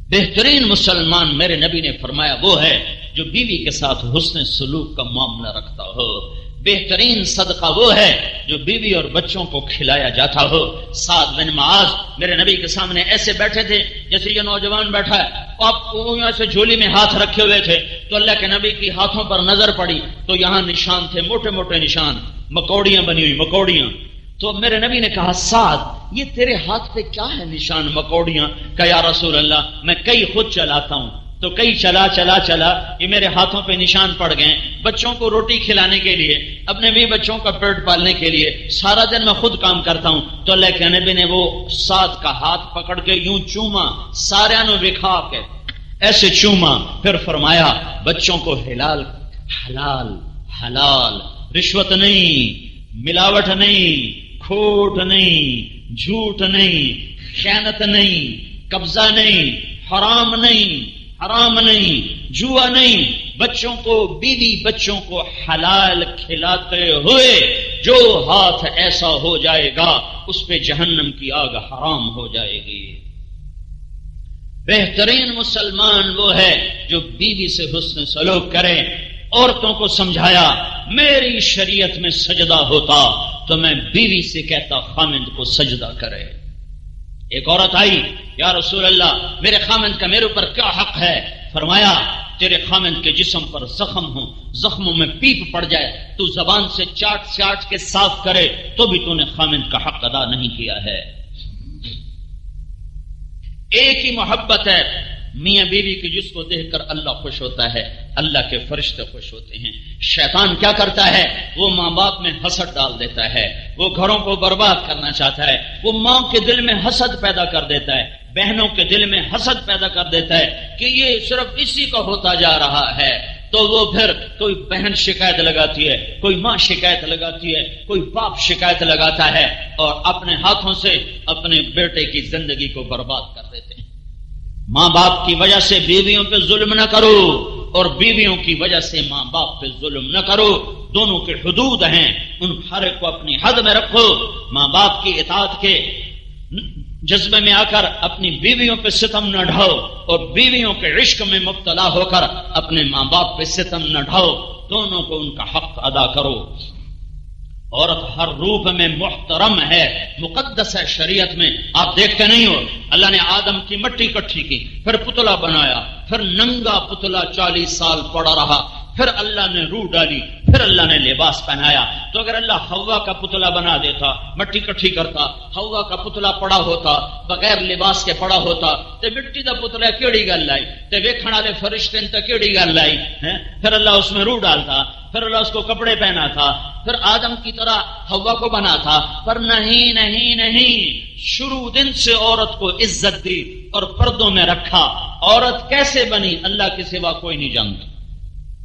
بہترین مسلمان میرے نبی نے فرمایا وہ ہے جو بیوی کے ساتھ حسن سلوک کا معاملہ رکھتا ہو. بہترین صدقہ وہ ہے جو بیوی اور بچوں کو کھلایا جاتا ہو. سعد بن معاذ میرے نبی کے سامنے ایسے بیٹھے تھے جیسے یہ نوجوان بیٹھا ہے، آپ یہاں سے جھولی میں ہاتھ رکھے ہوئے تھے تو اللہ کے نبی کی ہاتھوں پر نظر پڑی تو یہاں نشان تھے، موٹے موٹے نشان، مکوڑیاں بنی ہوئی مکوڑیاں. تو میرے نبی نے کہا سعد یہ تیرے ہاتھ پہ کیا ہے نشان مکوڑیاں؟ کہ یا رسول اللہ میں کئی خود چلاتا ہوں تو کئی چلا یہ میرے ہاتھوں پہ نشان پڑ گئے، بچوں کو روٹی کھلانے کے لیے، اپنے بھی بچوں کا پیٹ پالنے کے لیے سارا دن میں خود کام کرتا ہوں. تو اللہ کے نبی نے وہ سعد کا ہاتھ پکڑ کے یوں چوما، سارے نو بکھا کے ایسے چوما، پھر فرمایا بچوں کو حلال حلال، رشوت نہیں، ملاوٹ نہیں، کھوٹ نہیں، جھوٹ نہیں، خیانت نہیں، قبضہ نہیں، حرام نہیں، جوا نہیں، بچوں کو بیوی بچوں کو حلال کھلاتے ہوئے جو ہاتھ ایسا ہو جائے گا اس پہ جہنم کی آگ حرام ہو جائے گی. بہترین مسلمان وہ ہے جو بیوی سے حسن سلوک کرے. عورتوں کو سمجھایا میری شریعت میں سجدہ ہوتا تو میں بیوی سے کہتا خامند کو سجدہ کرے. ایک عورت آئی یا رسول اللہ میرے خامند کا میرے اوپر کیا حق ہے؟ فرمایا تیرے خامند کے جسم پر زخم ہو، زخموں میں پیپ پڑ جائے تو زبان سے چاٹ کے صاف کرے تو بھی تو نے خامند کا حق ادا نہیں کیا ہے. ایک ہی محبت ہے میاں بیوی کی جس کو دیکھ کر اللہ خوش ہوتا ہے، اللہ کے فرشتے خوش ہوتے ہیں. شیطان کیا کرتا ہے؟ وہ ماں باپ میں حسد ڈال دیتا ہے، وہ گھروں کو برباد کرنا چاہتا ہے، وہ ماں کے دل میں حسد پیدا کر دیتا ہے، بہنوں کے دل میں حسد پیدا کر دیتا ہے کہ یہ صرف اسی کا ہوتا جا رہا ہے. تو وہ پھر کوئی بہن شکایت لگاتی ہے، کوئی ماں شکایت لگاتی ہے، کوئی باپ شکایت لگاتا ہے اور اپنے ہاتھوں سے اپنے بیٹے کی زندگی کو برباد کر دیتے ہیں. ماں باپ کی وجہ سے بیویوں پہ ظلم نہ کرو اور بیویوں کی وجہ سے ماں باپ پہ ظلم نہ کرو. دونوں کے حدود ہیں، ان ہر ایک کو اپنی حد میں رکھو. ماں باپ کی اطاعت کے جذبے میں آ کر اپنی بیویوں پہ ستم نہ ڈھاؤ اور بیویوں کے عشق میں مبتلا ہو کر اپنے ماں باپ پہ ستم نہ ڈھاؤ. دونوں کو ان کا حق ادا کرو. عورت ہر روپ میں محترم ہے، مقدس ہے شریعت میں. آپ دیکھتے نہیں ہو اللہ نے آدم کی مٹی اکٹھی کی، پھر پتلا بنایا، پھر ننگا پتلا 40 سال پڑا رہا، پھر اللہ نے روح ڈالی، پھر اللہ نے لباس پہنایا. تو اگر اللہ حوا کا پتلا بنا دیتا، مٹی اکٹھی کرتا، حوا کا پتلا پڑا ہوتا، بغیر لباس کے پڑا ہوتا تے مٹی دا پتلا کیڑی گل آئی تے ویکھن والے فرشتے تے کیڑی گل آئی. پھر اللہ اس میں روح ڈالتا، پھر اللہ اس کو کپڑے پہنا تھا، پھر آدم کی طرح حوا کو بنا تھا. پر نہیں، شروع دن سے عورت کو عزت دی اور پردوں میں رکھا. عورت کیسے بنی اللہ کے سوا کوئی نہیں جانتا.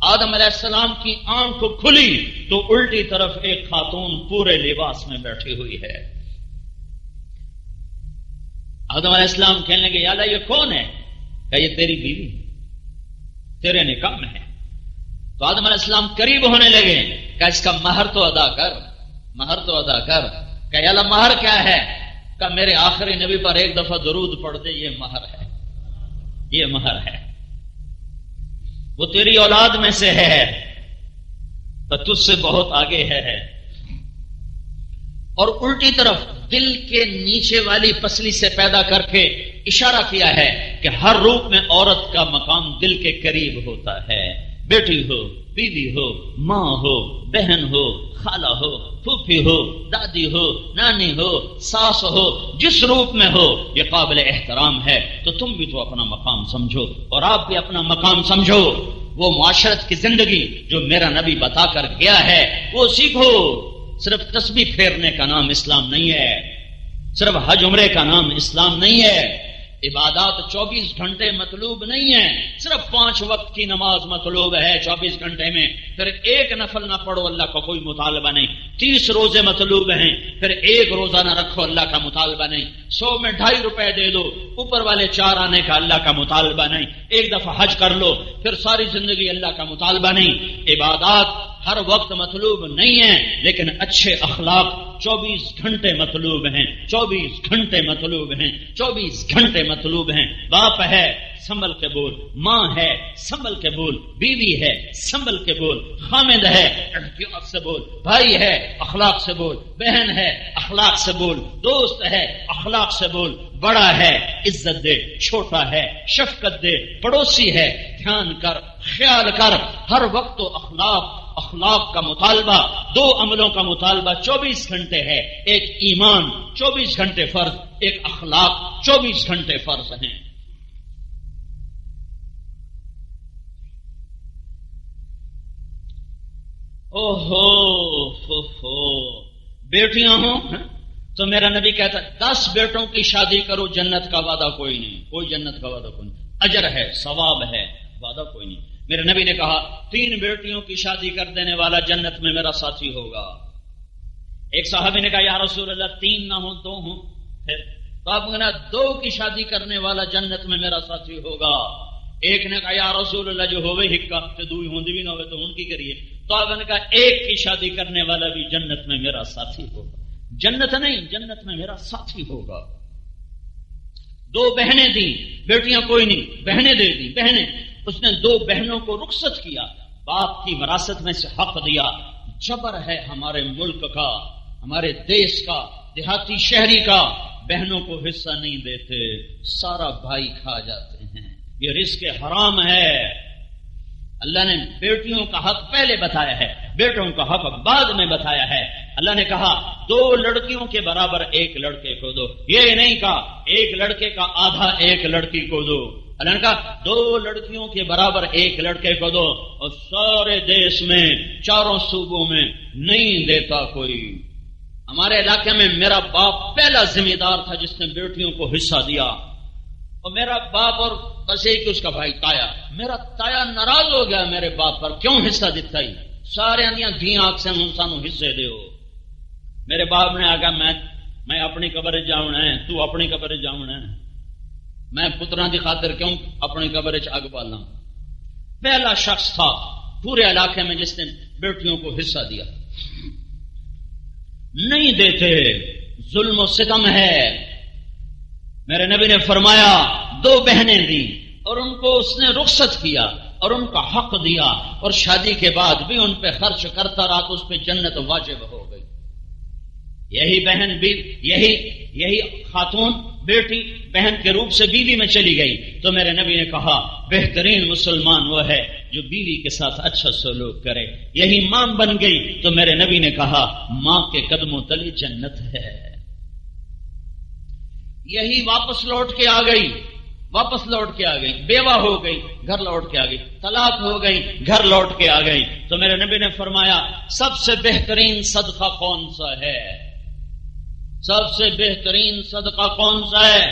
آدم علیہ السلام کی آنکھ کھلی تو الٹی طرف ایک خاتون پورے لباس میں بیٹھی ہوئی ہے. آدم علیہ السلام کہنے لگے یا اللہ یہ کون ہے؟ کہ یہ تیری بیوی تیرے نکاح میں ہے. تو آدم علیہ السلام قریب ہونے لگے کہ اس کا مہر تو ادا کر، مہر تو ادا کر. کہ یا اللہ مہر کیا ہے؟ کہ میرے آخری نبی پر ایک دفعہ درود پڑھ دے، یہ مہر ہے، یہ مہر ہے. وہ تیری اولاد میں سے ہے تو تجھ سے بہت آگے ہے. اور الٹی طرف دل کے نیچے والی پسلی سے پیدا کر کے اشارہ کیا ہے کہ ہر روپ میں عورت کا مقام دل کے قریب ہوتا ہے. بیٹی ہو، بیوی ہو، ماں ہو، بہن ہو، خالہ ہو، پھوپھی ہو، دادی ہو، نانی ہو، ساس ہو، جس روپ میں ہو یہ قابل احترام ہے. تو تم بھی تو اپنا مقام سمجھو اور آپ بھی اپنا مقام سمجھو. وہ معاشرت کی زندگی جو میرا نبی بتا کر گیا ہے وہ سیکھو. صرف تسبیح پھیرنے کا نام اسلام نہیں ہے، صرف حج عمرے کا نام اسلام نہیں ہے. عبادات 24 گھنٹے مطلوب نہیں ہے، صرف 5 وقت کی نماز مطلوب ہے 24 گھنٹے میں. پھر ایک نفل نہ پڑھو، اللہ کا کوئی مطالبہ نہیں. 30 روزے مطلوب ہیں، پھر ایک روزہ نہ رکھو، اللہ کا مطالبہ نہیں. 100 میں 2.5 روپے دے دو، اوپر والے 4 آنے کا اللہ کا مطالبہ نہیں. ایک دفعہ حج کر لو، پھر ساری زندگی اللہ کا مطالبہ نہیں. عبادات ہر وقت مطلوب نہیں ہے، لیکن اچھے اخلاق 24 گھنٹے مطلوب ہیں، 24 گھنٹے مطلوب ہیں، 24 گھنٹے مطلوب ہیں. باپ ہے سنبھل کے بول، ماں ہے سنبھل کے بول، بیوی ہے سنبھل کے بول، خامد ہے احتیاط سے بول، بھائی ہے اخلاق سے بول، بہن ہے اخلاق سے بول، دوست ہے اخلاق سے بول. بڑا ہے عزت دے، چھوٹا ہے شفقت دے، پڑوسی ہے دھیان کر، خیال کر. ہر وقت تو اخلاق کا مطالبہ، 2 عملوں کا مطالبہ 24 گھنٹے ہے. ایک ایمان 24 گھنٹے فرض، ایک اخلاق 24 گھنٹے فرض ہیں. بیٹیاں ہوں تو میرا نبی کہتا ہے 10 بیٹوں کی شادی کرو، جنت کا وعدہ کوئی نہیں، کوئی جنت کا وعدہ کوئی نہیں. اجر ہے، ثواب ہے، وعدہ کوئی نہیں. میرے نبی نے کہا 3 بیٹیوں کی شادی کر دینے والا جنت میں میرا ساتھی ہوگا. ایک صحابی نے کہا یا رسول اللہ 3 نہ ہوں 2 ہوں. پھر تو آپ کہنا 2 کی شادی کرنے والا جنت میں میرا ساتھی ہوگا. ایک نے کہا یا رسول اللہ جو ہوئے ہکا تو 2 ہوندی بھی نہ ہوئے تو ان کی کریے. تو آپ نے کہا 1 کی شادی کرنے والا بھی جنت میں میرا ساتھی ہوگا. جنت نہیں، جنت میں میرا ساتھی ہوگا. 2 بہنیں دی، بیٹیاں کوئی نہیں، بہنیں دے دی. بہنیں اس نے 2 بہنوں کو رخصت کیا، باپ کی وراثت میں سے حق دیا. جبر ہے ہمارے ملک کا، ہمارے دیش کا، دیہاتی شہری کا. بہنوں کو حصہ نہیں دیتے، سارا بھائی کھا جاتے ہیں. یہ رزق حرام ہے. اللہ نے بیٹیوں کا حق پہلے بتایا ہے، بیٹوں کا حق بعد میں بتایا ہے. اللہ نے کہا 2 لڑکیوں کے برابر 1 لڑکے کو دو. یہ نہیں کہا 1 لڑکے کا آدھا 1 لڑکی کو دو. اللہ نے کہا 2 لڑکیوں کے برابر 1 لڑکے کو دو. اور سارے دیش میں 4 صوبوں میں نہیں دیتا کوئی. ہمارے علاقے میں میرا باپ پہلا ذمہ دار تھا جس نے بیٹیوں کو حصہ دیا. اور میرا باپ اور بس ایک اس کا بھائی تایا، میرا تایا ناراض ہو گیا میرے باپ پر، کیوں حصہ دیتا ہی سارے انیاں دھی آنکھ سے سانو حصے دے ہو. میرے باپ نے آگا میں اپنی قبر جاؤنا ہے، تو اپنی قبر جاؤنا ہے، میں پتراں دی خاطر کیوں اپنی قبر اگ بالاں. پہلا شخص تھا پورے علاقے میں جس نے بیٹیوں کو حصہ دیا. نہیں دیتے، ظلم و ستم ہے. میرے نبی نے فرمایا 2 بہنیں دی اور ان کو اس نے رخصت کیا اور ان کا حق دیا، اور شادی کے بعد بھی ان پہ خرچ کرتا رہا تو اس پہ جنت واجب ہو گئی. یہی بہن بھی یہی خاتون بیٹی بہن کے روپ سے بیوی میں چلی گئی تو میرے نبی نے کہا بہترین مسلمان وہ ہے جو بیوی کے ساتھ اچھا سلوک کرے. یہی ماں بن گئی تو میرے نبی نے کہا ماں کے قدموں تلے جنت ہے. یہی واپس لوٹ کے آ گئی، بیوہ ہو گئی گھر لوٹ کے آ گئی، طلاق ہو گئی گھر لوٹ کے آ گئی. تو میرے نبی نے فرمایا سب سے بہترین صدقہ کون سا ہے؟ سب سے بہترین صدقہ کون سا ہے؟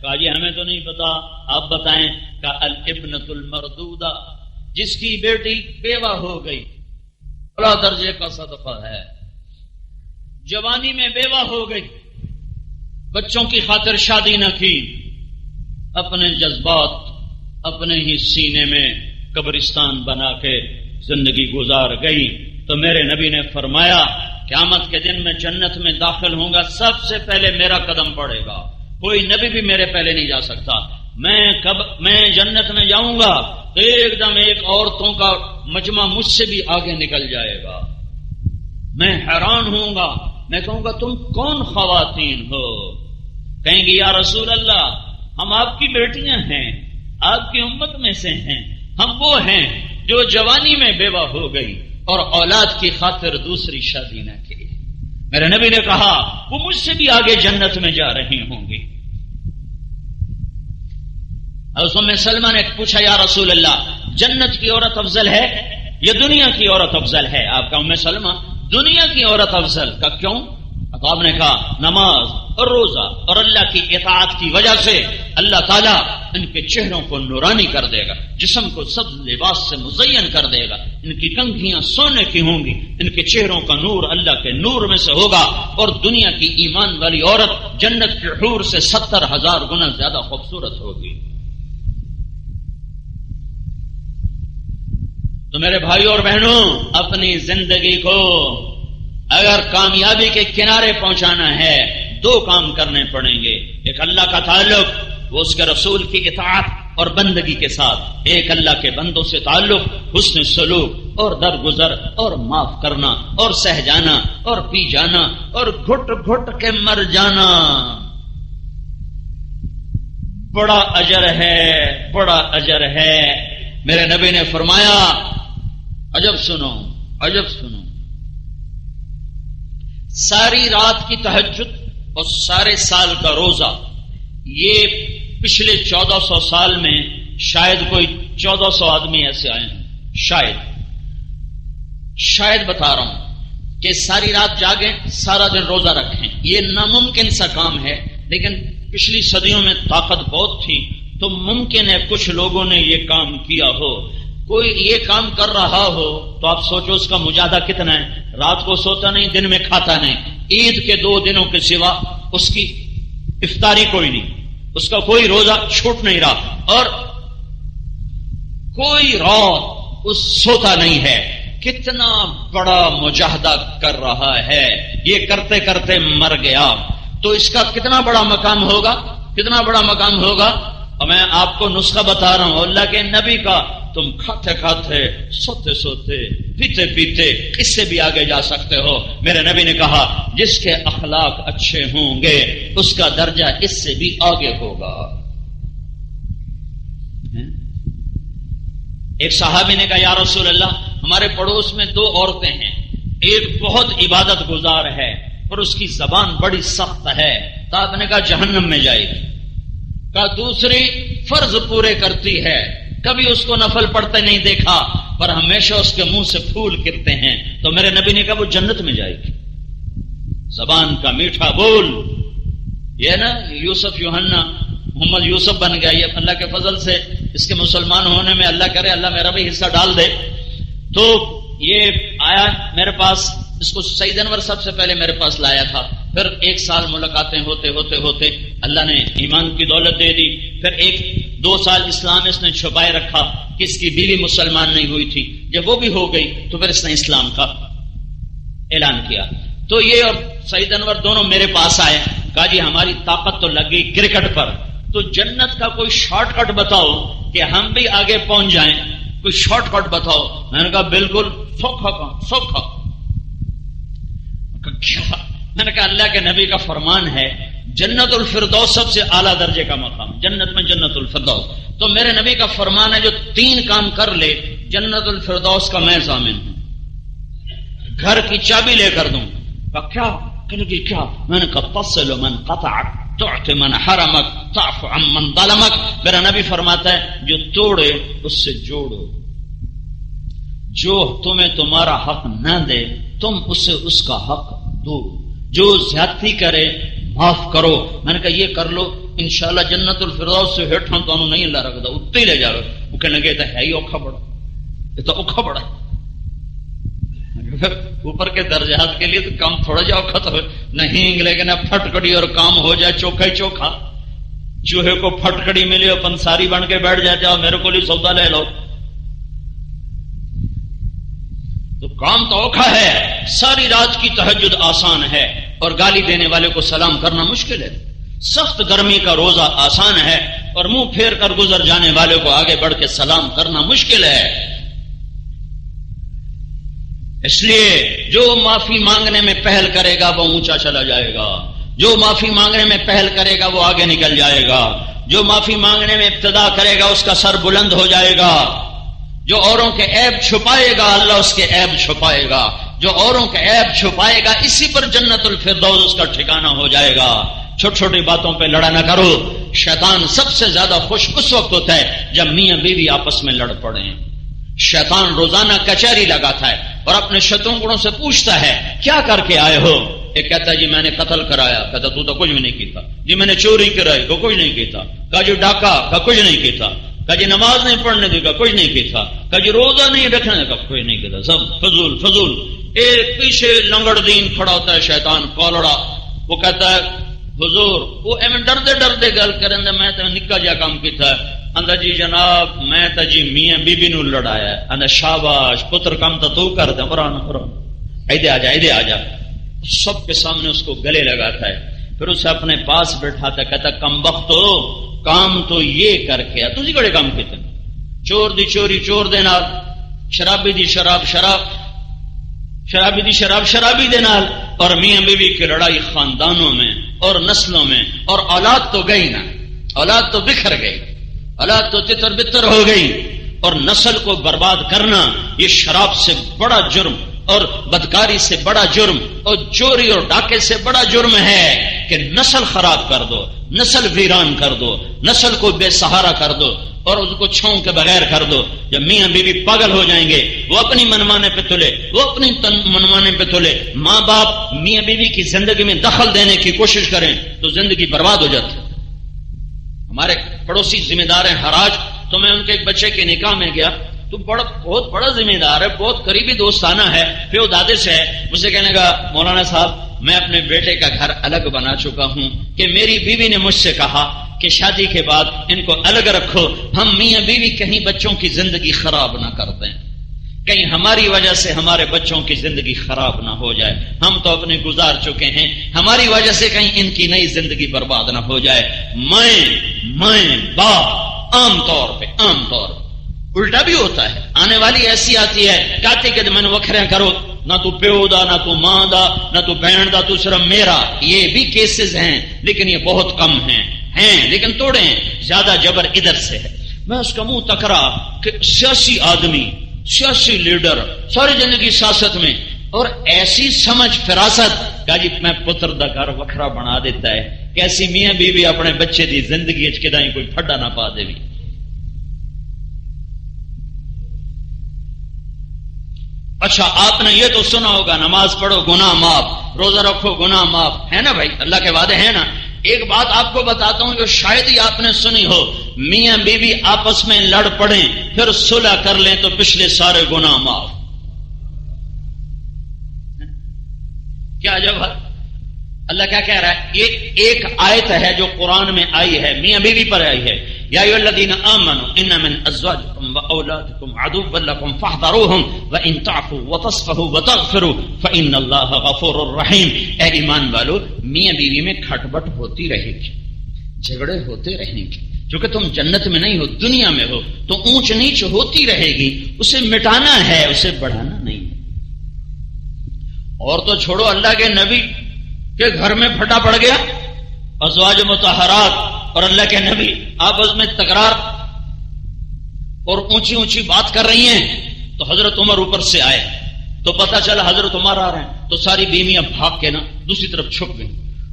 کہا جی ہمیں تو نہیں پتا، آپ بتائیں. کہا الابنۃ المردودہ، جس کی بیٹی بیوہ ہو گئی، اعلیٰ درجے کا صدقہ ہے۔ جوانی میں بیوہ ہو گئی، بچوں کی خاطر شادی نہ کی، اپنے جذبات اپنے ہی سینے میں قبرستان بنا کے زندگی گزار گئی، تو میرے نبی نے فرمایا قیامت کے دن میں جنت میں داخل ہوں گا، سب سے پہلے میرا قدم پڑے گا، کوئی نبی بھی میرے پہلے نہیں جا سکتا۔ میں جنت میں جاؤں گا تو ایک دم ایک عورتوں کا مجمع مجھ سے بھی آگے نکل جائے گا، میں حیران ہوں گا، میں کہوں گا تم کون خواتین ہو؟ کہیں گی یا رسول اللہ ہم آپ کی بیٹیاں ہیں، آپ کی امت میں سے ہیں، ہم وہ ہیں جو جوانی میں بیوہ ہو گئی اور اولاد کی خاطر دوسری شادی نہ کی۔ میرے نبی نے کہا وہ مجھ سے بھی آگے جنت میں جا رہی ہوں گی۔ ام سلمہ نے پوچھا یا رسول اللہ جنت کی عورت افضل ہے یا دنیا کی عورت افضل ہے؟ آپ کا ام سلمہ دنیا کی عورت افضل کا کیوں؟ اب آپ نے کہا نماز اور روزہ اور اللہ کی اطاعت کی وجہ سے اللہ تعالیٰ ان کے چہروں کو نورانی کر دے گا، جسم کو سب لباس سے مزین کر دے گا، ان کی کنگھیاں سونے کی ہوں گی، ان کے چہروں کا نور اللہ کے نور میں سے ہوگا، اور دنیا کی ایمان والی عورت جنت کے حور سے 70,000 گنا زیادہ خوبصورت ہوگی۔ تو میرے بھائیوں اور بہنوں، اپنی زندگی کو اگر کامیابی کے کنارے پہنچانا ہے 2 کام کرنے پڑیں گے، ایک اللہ کا تعلق، وہ اس کے رسول کی اطاعت اور بندگی کے ساتھ، ایک اللہ کے بندوں سے تعلق، حسن سلوک اور درگزر اور معاف کرنا اور سہ جانا اور پی جانا اور گھٹ گھٹ کے مر جانا۔ بڑا اجر ہے، بڑا اجر ہے۔ میرے نبی نے فرمایا عجب سنو، عجب سنو، ساری رات کی تہجد اور سارے سال کا روزہ، یہ پچھلے 1400 سال میں شاید کوئی 1400 آدمی ایسے آئے ہیں، شاید بتا رہا ہوں کہ ساری رات جاگیں، سارا دن روزہ رکھیں، یہ ناممکن سا کام ہے، لیکن پچھلی صدیوں میں طاقت بہت تھی تو ممکن ہے کچھ لوگوں نے یہ کام کیا ہو۔ کوئی یہ کام کر رہا ہو تو آپ سوچو اس کا مجاہدہ کتنا ہے، رات کو سوتا نہیں، دن میں کھاتا نہیں، عید کے 2 دنوں کے سوا اس کی افطاری کوئی نہیں، اس کا کوئی روزہ چھوٹ نہیں رہا، اور کوئی رات اس سوتا نہیں ہے۔ کتنا بڑا مجاہدہ کر رہا ہے، یہ کرتے کرتے مر گیا، تو اس کا کتنا بڑا مقام ہوگا، کتنا بڑا مقام ہوگا۔ اور میں آپ کو نسخہ بتا رہا ہوں اللہ کے نبی کا، تم کھاتے کھاتے، سوتے سوتے، پیتے پیتے اس سے بھی آگے جا سکتے ہو۔ میرے نبی نے کہا جس کے اخلاق اچھے ہوں گے اس کا درجہ اس سے بھی آگے ہوگا۔ ایک صحابی نے کہا یا رسول اللہ ہمارے پڑوس میں 2 عورتیں ہیں، ایک بہت عبادت گزار ہے اور اس کی زبان بڑی سخت ہے، تو آپ نے کہا جہنم میں جائے گی۔ کہا دوسری فرض پورے کرتی ہے، کبھی اس کو نفل پڑھتے نہیں دیکھا پر ہمیشہ اس کے منہ سے پھول گرتے ہیں، تو میرے نبی نے کہا وہ جنت میں جائے گی۔ زبان کا میٹھا بول، یہ نا یوسف یوحنا محمد یوسف بن گیا، یہ اللہ کے فضل سے اس کے مسلمان ہونے میں اللہ کرے اللہ میرا بھی حصہ ڈال دے۔ تو یہ آیا میرے پاس، اس کو سعید انور سب سے پہلے میرے پاس لایا تھا، پھر 1 سال ملاقاتیں ہوتے ہوتے ہوتے اللہ نے ایمان کی دولت دے دی، پھر 1-2 سال اسلام اس نے چھپائے رکھا کہ اس کی بیوی مسلمان نہیں ہوئی تھی، جب وہ بھی ہو گئی تو پھر اس نے اسلام کا اعلان کیا۔ تو یہ اور سعید انور دونوں میرے پاس آئے، کہا جی ہماری طاقت تو لگ گئی کرکٹ پر، تو جنت کا کوئی شارٹ کٹ بتاؤ کہ ہم بھی آگے پہنچ جائیں، کوئی شارٹ کٹ بتاؤ۔ میں نے کہا بالکل سوکھا کام، سوکھا۔ کیا؟ میں نے کہا اللہ کے نبی کا فرمان ہے جنت الفردوس سب سے اعلیٰ درجے کا مقام، جنت میں جنت الفردوس، تو میرے نبی کا فرمان ہے جو 3 کام کر لے جنت الفردوس کا میں ضامن ہوں، گھر کی چابی لے کر دوں۔ کیا؟ کہنے کی کیا؟ میں نے کہا تصل من قطعک، تعطی من حرمک، تعفو عن من ظلمک۔ میرا نبی فرماتا ہے جو توڑے اس سے جوڑو، جو تمہیں تمہارا حق نہ دے تم اسے اس کا حق دو، جو زیادتی کرے معاف کرو۔ میں نے کہا یہ کر لو انشاءاللہ جنت الفردوس سے ہیٹھاں تو نہیں اللہ رکھ دا اتنے لے جا رہا۔ وہ کہنے لگے تو ہے ہی اوکھا بڑا، یہ تو اوکھا بڑا اوپر کے درجات کے لیے تو کام تھوڑا جا اوکھا تو نہیں، لیکن اب پھٹکڑی اور کام ہو جائے چوکھا ہی چوکھا. چوہے کو پھٹکڑی ملے اور پنساری بن کے بیٹھ جاتے اور میرے کو لی سودا لے لو، تو کام تو اوکھا ہے. ساری رات کی تہجد آسان ہے اور گالی دینے والے کو سلام کرنا مشکل ہے. سخت گرمی کا روزہ آسان ہے اور منہ پھیر کر گزر جانے والے کو آگے بڑھ کے سلام کرنا مشکل ہے. اس لیے جو معافی مانگنے میں پہل کرے گا وہ اونچا چلا جائے گا، جو معافی مانگنے میں پہل کرے گا وہ آگے نکل جائے گا، جو معافی مانگنے میں ابتدا کرے گا اس کا سر بلند ہو جائے گا، جو اوروں کے عیب چھپائے گا اللہ اس کے عیب چھپائے گا، جو اوروں کے عیب چھپائے گا اسی پر جنت الفردوس اس کا ٹھکانہ ہو جائے گا. چھوٹی چھوٹی باتوں پہ لڑا نہ کرو. شیطان سب سے زیادہ خوش اس وقت ہوتا ہے جب میاں بیوی آپس میں لڑ پڑیں. شیطان روزانہ کچہری لگاتا ہے اور اپنے شترنگڑوں سے پوچھتا ہے کیا کر کے آئے ہو. ایک کہتا ہے جی میں نے قتل کرایا، کہتا تو کچھ بھی نہیں کیتا. جی میں نے چوری کرائی، کو کچھ نہیں کیتا. کہا جی ڈاکہ، کا کچھ نہیں کیتا. کہا جی نماز نہیں پڑھنے دی، کا کچھ نہیں کیتا. کہا جی روزہ نہیں رکھنے کا، کوئی نہیں کیتا. سب فضول فضول. ایک پیچھے لنگڑ دین کھڑا ہوتا ہے شیطان کولڑا، وہ کہتا ہے حضور وہ ایویں ڈردے ڈردے گل کریں میں تو نکا جا کام کیتا ہے. اندر جی جناب میں تو جی میاں بیوی نو لڑایا ہے. اندر شاباش پتر کام تو کر دے، قرآن قرآن ایدے آ جا ایدے آ جا. سب کے سامنے اس کو گلے لگاتا ہے، پھر اسے اپنے پاس بیٹھاتا ہے، کہتا کم وقت ہو کام تو یہ کر کے تھی بڑے کام کیتے. چور دی چوری چور دے نال، شرابی دی شراب شراب، شرابی دی شراب شرابی دے نال. اور میاں بیوی کی لڑائی خاندانوں میں اور نسلوں میں، اور اولاد تو گئی نا، اولاد تو بکھر گئی، اولاد تو تتر بتر ہو گئی. اور نسل کو برباد کرنا یہ شراب سے بڑا جرم اور بدکاری سے بڑا جرم اور چوری اور ڈاکے سے بڑا جرم ہے کہ نسل خراب کر دو، نسل ویران کر دو، نسل کو بے سہارا کر دو اور اس کو چھاؤں کے بغیر کر دو. جب میاں بیوی پاگل ہو جائیں گے، وہ اپنی منمانے پہ تلے، وہ اپنی منمانے پہ تلے. ماں باپ میاں بیوی کی زندگی میں دخل دینے کی کوشش کریں تو زندگی برباد ہو جاتی. ہمارے پڑوسی ذمہ دار ہیں حراج، تو میں ان کے ایک بچے کے نکاح میں گیا تو بہت بڑا ذمہ دار ہے، بہت قریبی دوستانہ ہے، پھر دادے سے ہے. مجھے کہنے کا مولانا صاحب میں اپنے بیٹے کا گھر الگ بنا چکا ہوں کہ میری بیوی نے مجھ سے کہا کہ شادی کے بعد ان کو الگ رکھو، ہم میاں بیوی کہیں بچوں کی زندگی خراب نہ کر دیں، کہیں ہماری وجہ سے ہمارے بچوں کی زندگی خراب نہ ہو جائے. ہم تو اپنے گزار چکے ہیں، ہماری وجہ سے کہیں ان کی نئی زندگی برباد نہ ہو جائے. میں باپ عام طور پہ الٹا بھی ہوتا ہے، آنے والی ایسی آتی ہے کہتے کہ میں نے وکھرے کرو، نہ تو پیو دا، نہ تو ماں دا، نہ تو بہن دا، تو صرف میرا. یہ بھی کیسز ہیں لیکن یہ بہت کم ہیں لیکن توڑے ہیں. زیادہ جبر ادھر سے ہے. میں اس کا منہ تکرا کہ سیاسی آدمی، سیاسی لیڈر ساری زندگی سیاست میں اور ایسی سمجھ فراست کہ جی میں پتر دا گھر وکھرا بنا دیتا ہے. کیسی میاں بیوی اپنے بچے دی زندگی کدائیں کوئی پھڈا نہ پا دے. اچھا آپ نے یہ تو سنا ہوگا نماز پڑھو گناہ معاف، روزہ رکھو گناہ معاف، ہے نا بھائی؟ اللہ کے وعدے ہیں نا. ایک بات آپ کو بتاتا ہوں جو شاید ہی آپ نے سنی ہو، میاں بیوی آپس میں لڑ پڑیں پھر صلح کر لیں تو پچھلے سارے گناہ معاف. کیا جب اللہ کیا کہہ رہا ہے؟ یہ ایک آیت ہے جو قرآن میں آئی ہے، میاں بیوی پر آئی ہے. یا ایھا الذین آمنوا ان من ازواجکم واولادکم عدوا لکم فاحذروہم وان تعفوا وتصفحوا وتغفروا فان اللہ غفور رحیم. اے ایمان والو، میاں بیوی میں کھٹ بٹ ہوتی رہے گی، جھگڑے ہوتے رہیں گے، کیونکہ تم جنت میں نہیں ہو دنیا میں ہو، تو اونچ نیچ ہوتی رہے گی. اسے مٹانا ہے، اسے بڑھانا نہیں. اور تو چھوڑو، اللہ کے نبی کے گھر میں پھٹا پڑ گیا، ازواج مطہرات اور اللہ کے نبی آپس میں تکرار اور اونچی اونچی بات کر رہی ہیں. تو حضرت عمر اوپر سے آئے تو پتہ چلا حضرت عمر آ رہے ہیں، تو ساری بیویاں بھاگ کے نا دوسری طرف چھپ گئی.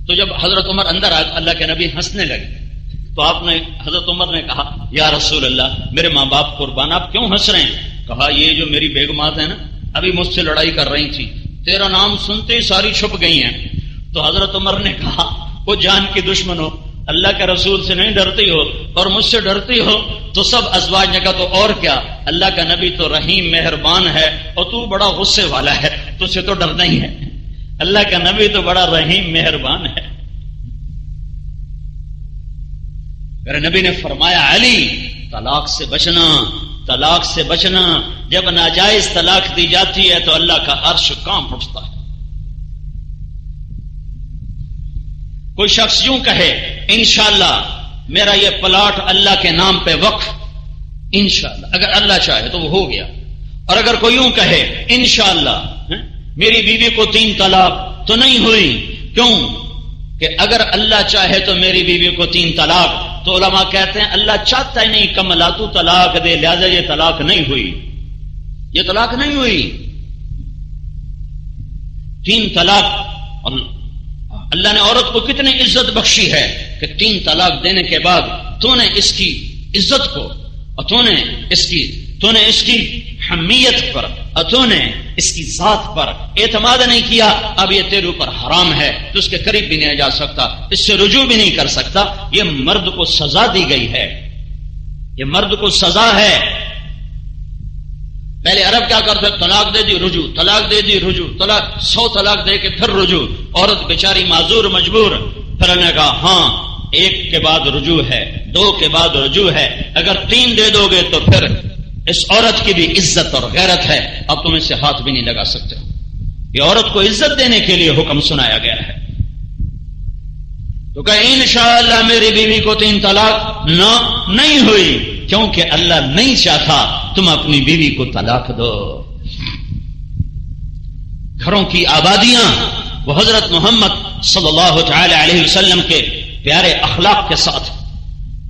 تو جب حضرت عمر اندر آئے اللہ کے نبی ہنسنے لگے. تو آپ نے حضرت عمر نے کہا یا رسول اللہ میرے ماں باپ قربان، آپ کیوں ہنس رہے ہیں؟ کہا یہ جو میری بیگمات ہے نا ابھی مجھ سے لڑائی کر رہی تھی، تیرا نام سنتے ہی ساری چھپ گئی ہیں. تو حضرت عمر نے کہا وہ جان کی دشمن ہو، اللہ کے رسول سے نہیں ڈرتی ہو اور مجھ سے ڈرتی ہو تو سب ازواج نے کہا تو اور کیا، اللہ کا نبی تو رحیم مہربان ہے اور تو بڑا غصے والا ہے، تجھے تو ڈرنا ہی ہے، اللہ کا نبی تو بڑا رحیم مہربان ہے۔ میرے نبی نے فرمایا علی طلاق سے بچنا، طلاق سے بچنا، جب ناجائز طلاق دی جاتی ہے تو اللہ کا عرش کانپ اٹھتا ہے۔ کوئی شخص یوں کہے انشاءاللہ میرا یہ پلاٹ اللہ کے نام پہ وقف، انشاءاللہ اگر اللہ چاہے تو وہ ہو گیا، اور اگر کوئی یوں کہے انشاءاللہ میری بیوی کو 3 طلاق تو نہیں ہوئی، کیوں کہ اگر اللہ چاہے تو میری بیوی کو 3 طلاق، تو علماء کہتے ہیں اللہ چاہتا ہی نہیں کملا تو طلاق دے، لہذا یہ طلاق نہیں ہوئی، یہ طلاق نہیں ہوئی۔ 3 طلاق، اللہ نے عورت کو کتنی عزت بخشی ہے کہ 3 طلاق دینے کے بعد تو نے اس کی عزت کو اور تو نے اس کی حمیت پر اور تو نے اس کی ذات پر اعتماد نہیں کیا، اب یہ تیرے اوپر حرام ہے، تو اس کے قریب بھی نہیں جا سکتا، اس سے رجوع بھی نہیں کر سکتا۔ یہ مرد کو سزا دی گئی ہے، یہ مرد کو سزا ہے۔ پہلے عرب کیا کرتے، طلاق دے دی رجوع، طلاق دے دی رجوع، طلاق 100 طلاق دے کے پھر رجوع، عورت بیچاری معذور مجبور، پھر انہوں نے کہا ہاں 1 کے بعد رجوع ہے، 2 کے بعد رجوع ہے، اگر 3 دے دو گے تو پھر اس عورت کی بھی عزت اور غیرت ہے، اب تم اس سے ہاتھ بھی نہیں لگا سکتے۔ یہ عورت کو عزت دینے کے لیے حکم سنایا گیا ہے۔ تو کہ انشاءاللہ میری بیوی کو 3 طلاق نہیں ہوئی، کیونکہ اللہ نہیں چاہتا تم اپنی بیوی کو طلاق دو۔ گھروں کی آبادیاں وہ حضرت محمد صلی اللہ تعالی علیہ وسلم کے پیارے اخلاق کے ساتھ،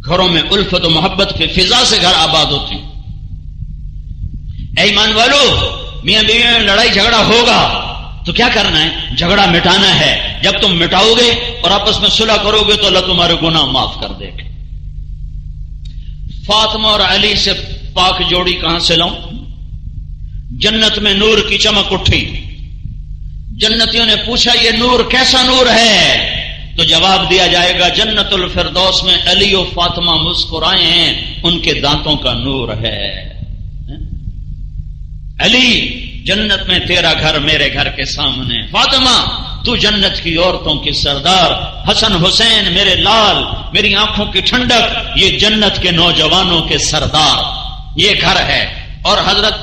گھروں میں الفت و محبت کی فضا سے گھر آباد ہوتی۔ اے ایمان والو، میاں بیوی میں لڑائی جھگڑا ہوگا تو کیا کرنا ہے، جھگڑا مٹانا ہے۔ جب تم مٹاؤ گے اور آپس میں صلح کرو گے تو اللہ تمہارے گناہ معاف کر دے گا۔ فاطمہ اور علی سے پاک جوڑی کہاں سے لاؤں؟ جنت میں نور کی چمک اٹھی، جنتیوں نے پوچھا یہ نور کیسا نور ہے؟ تو جواب دیا جائے گا جنت الفردوس میں علی و فاطمہ مسکرائے ہیں، ان کے دانتوں کا نور ہے۔ علی جنت میں تیرا گھر میرے گھر کے سامنے، فاطمہ تو جنت کی عورتوں کی سردار، حسن حسین میرے لال، میری آنکھوں کی ٹھنڈک، یہ جنت کے نوجوانوں کے سردار، یہ گھر ہے۔ اور حضرت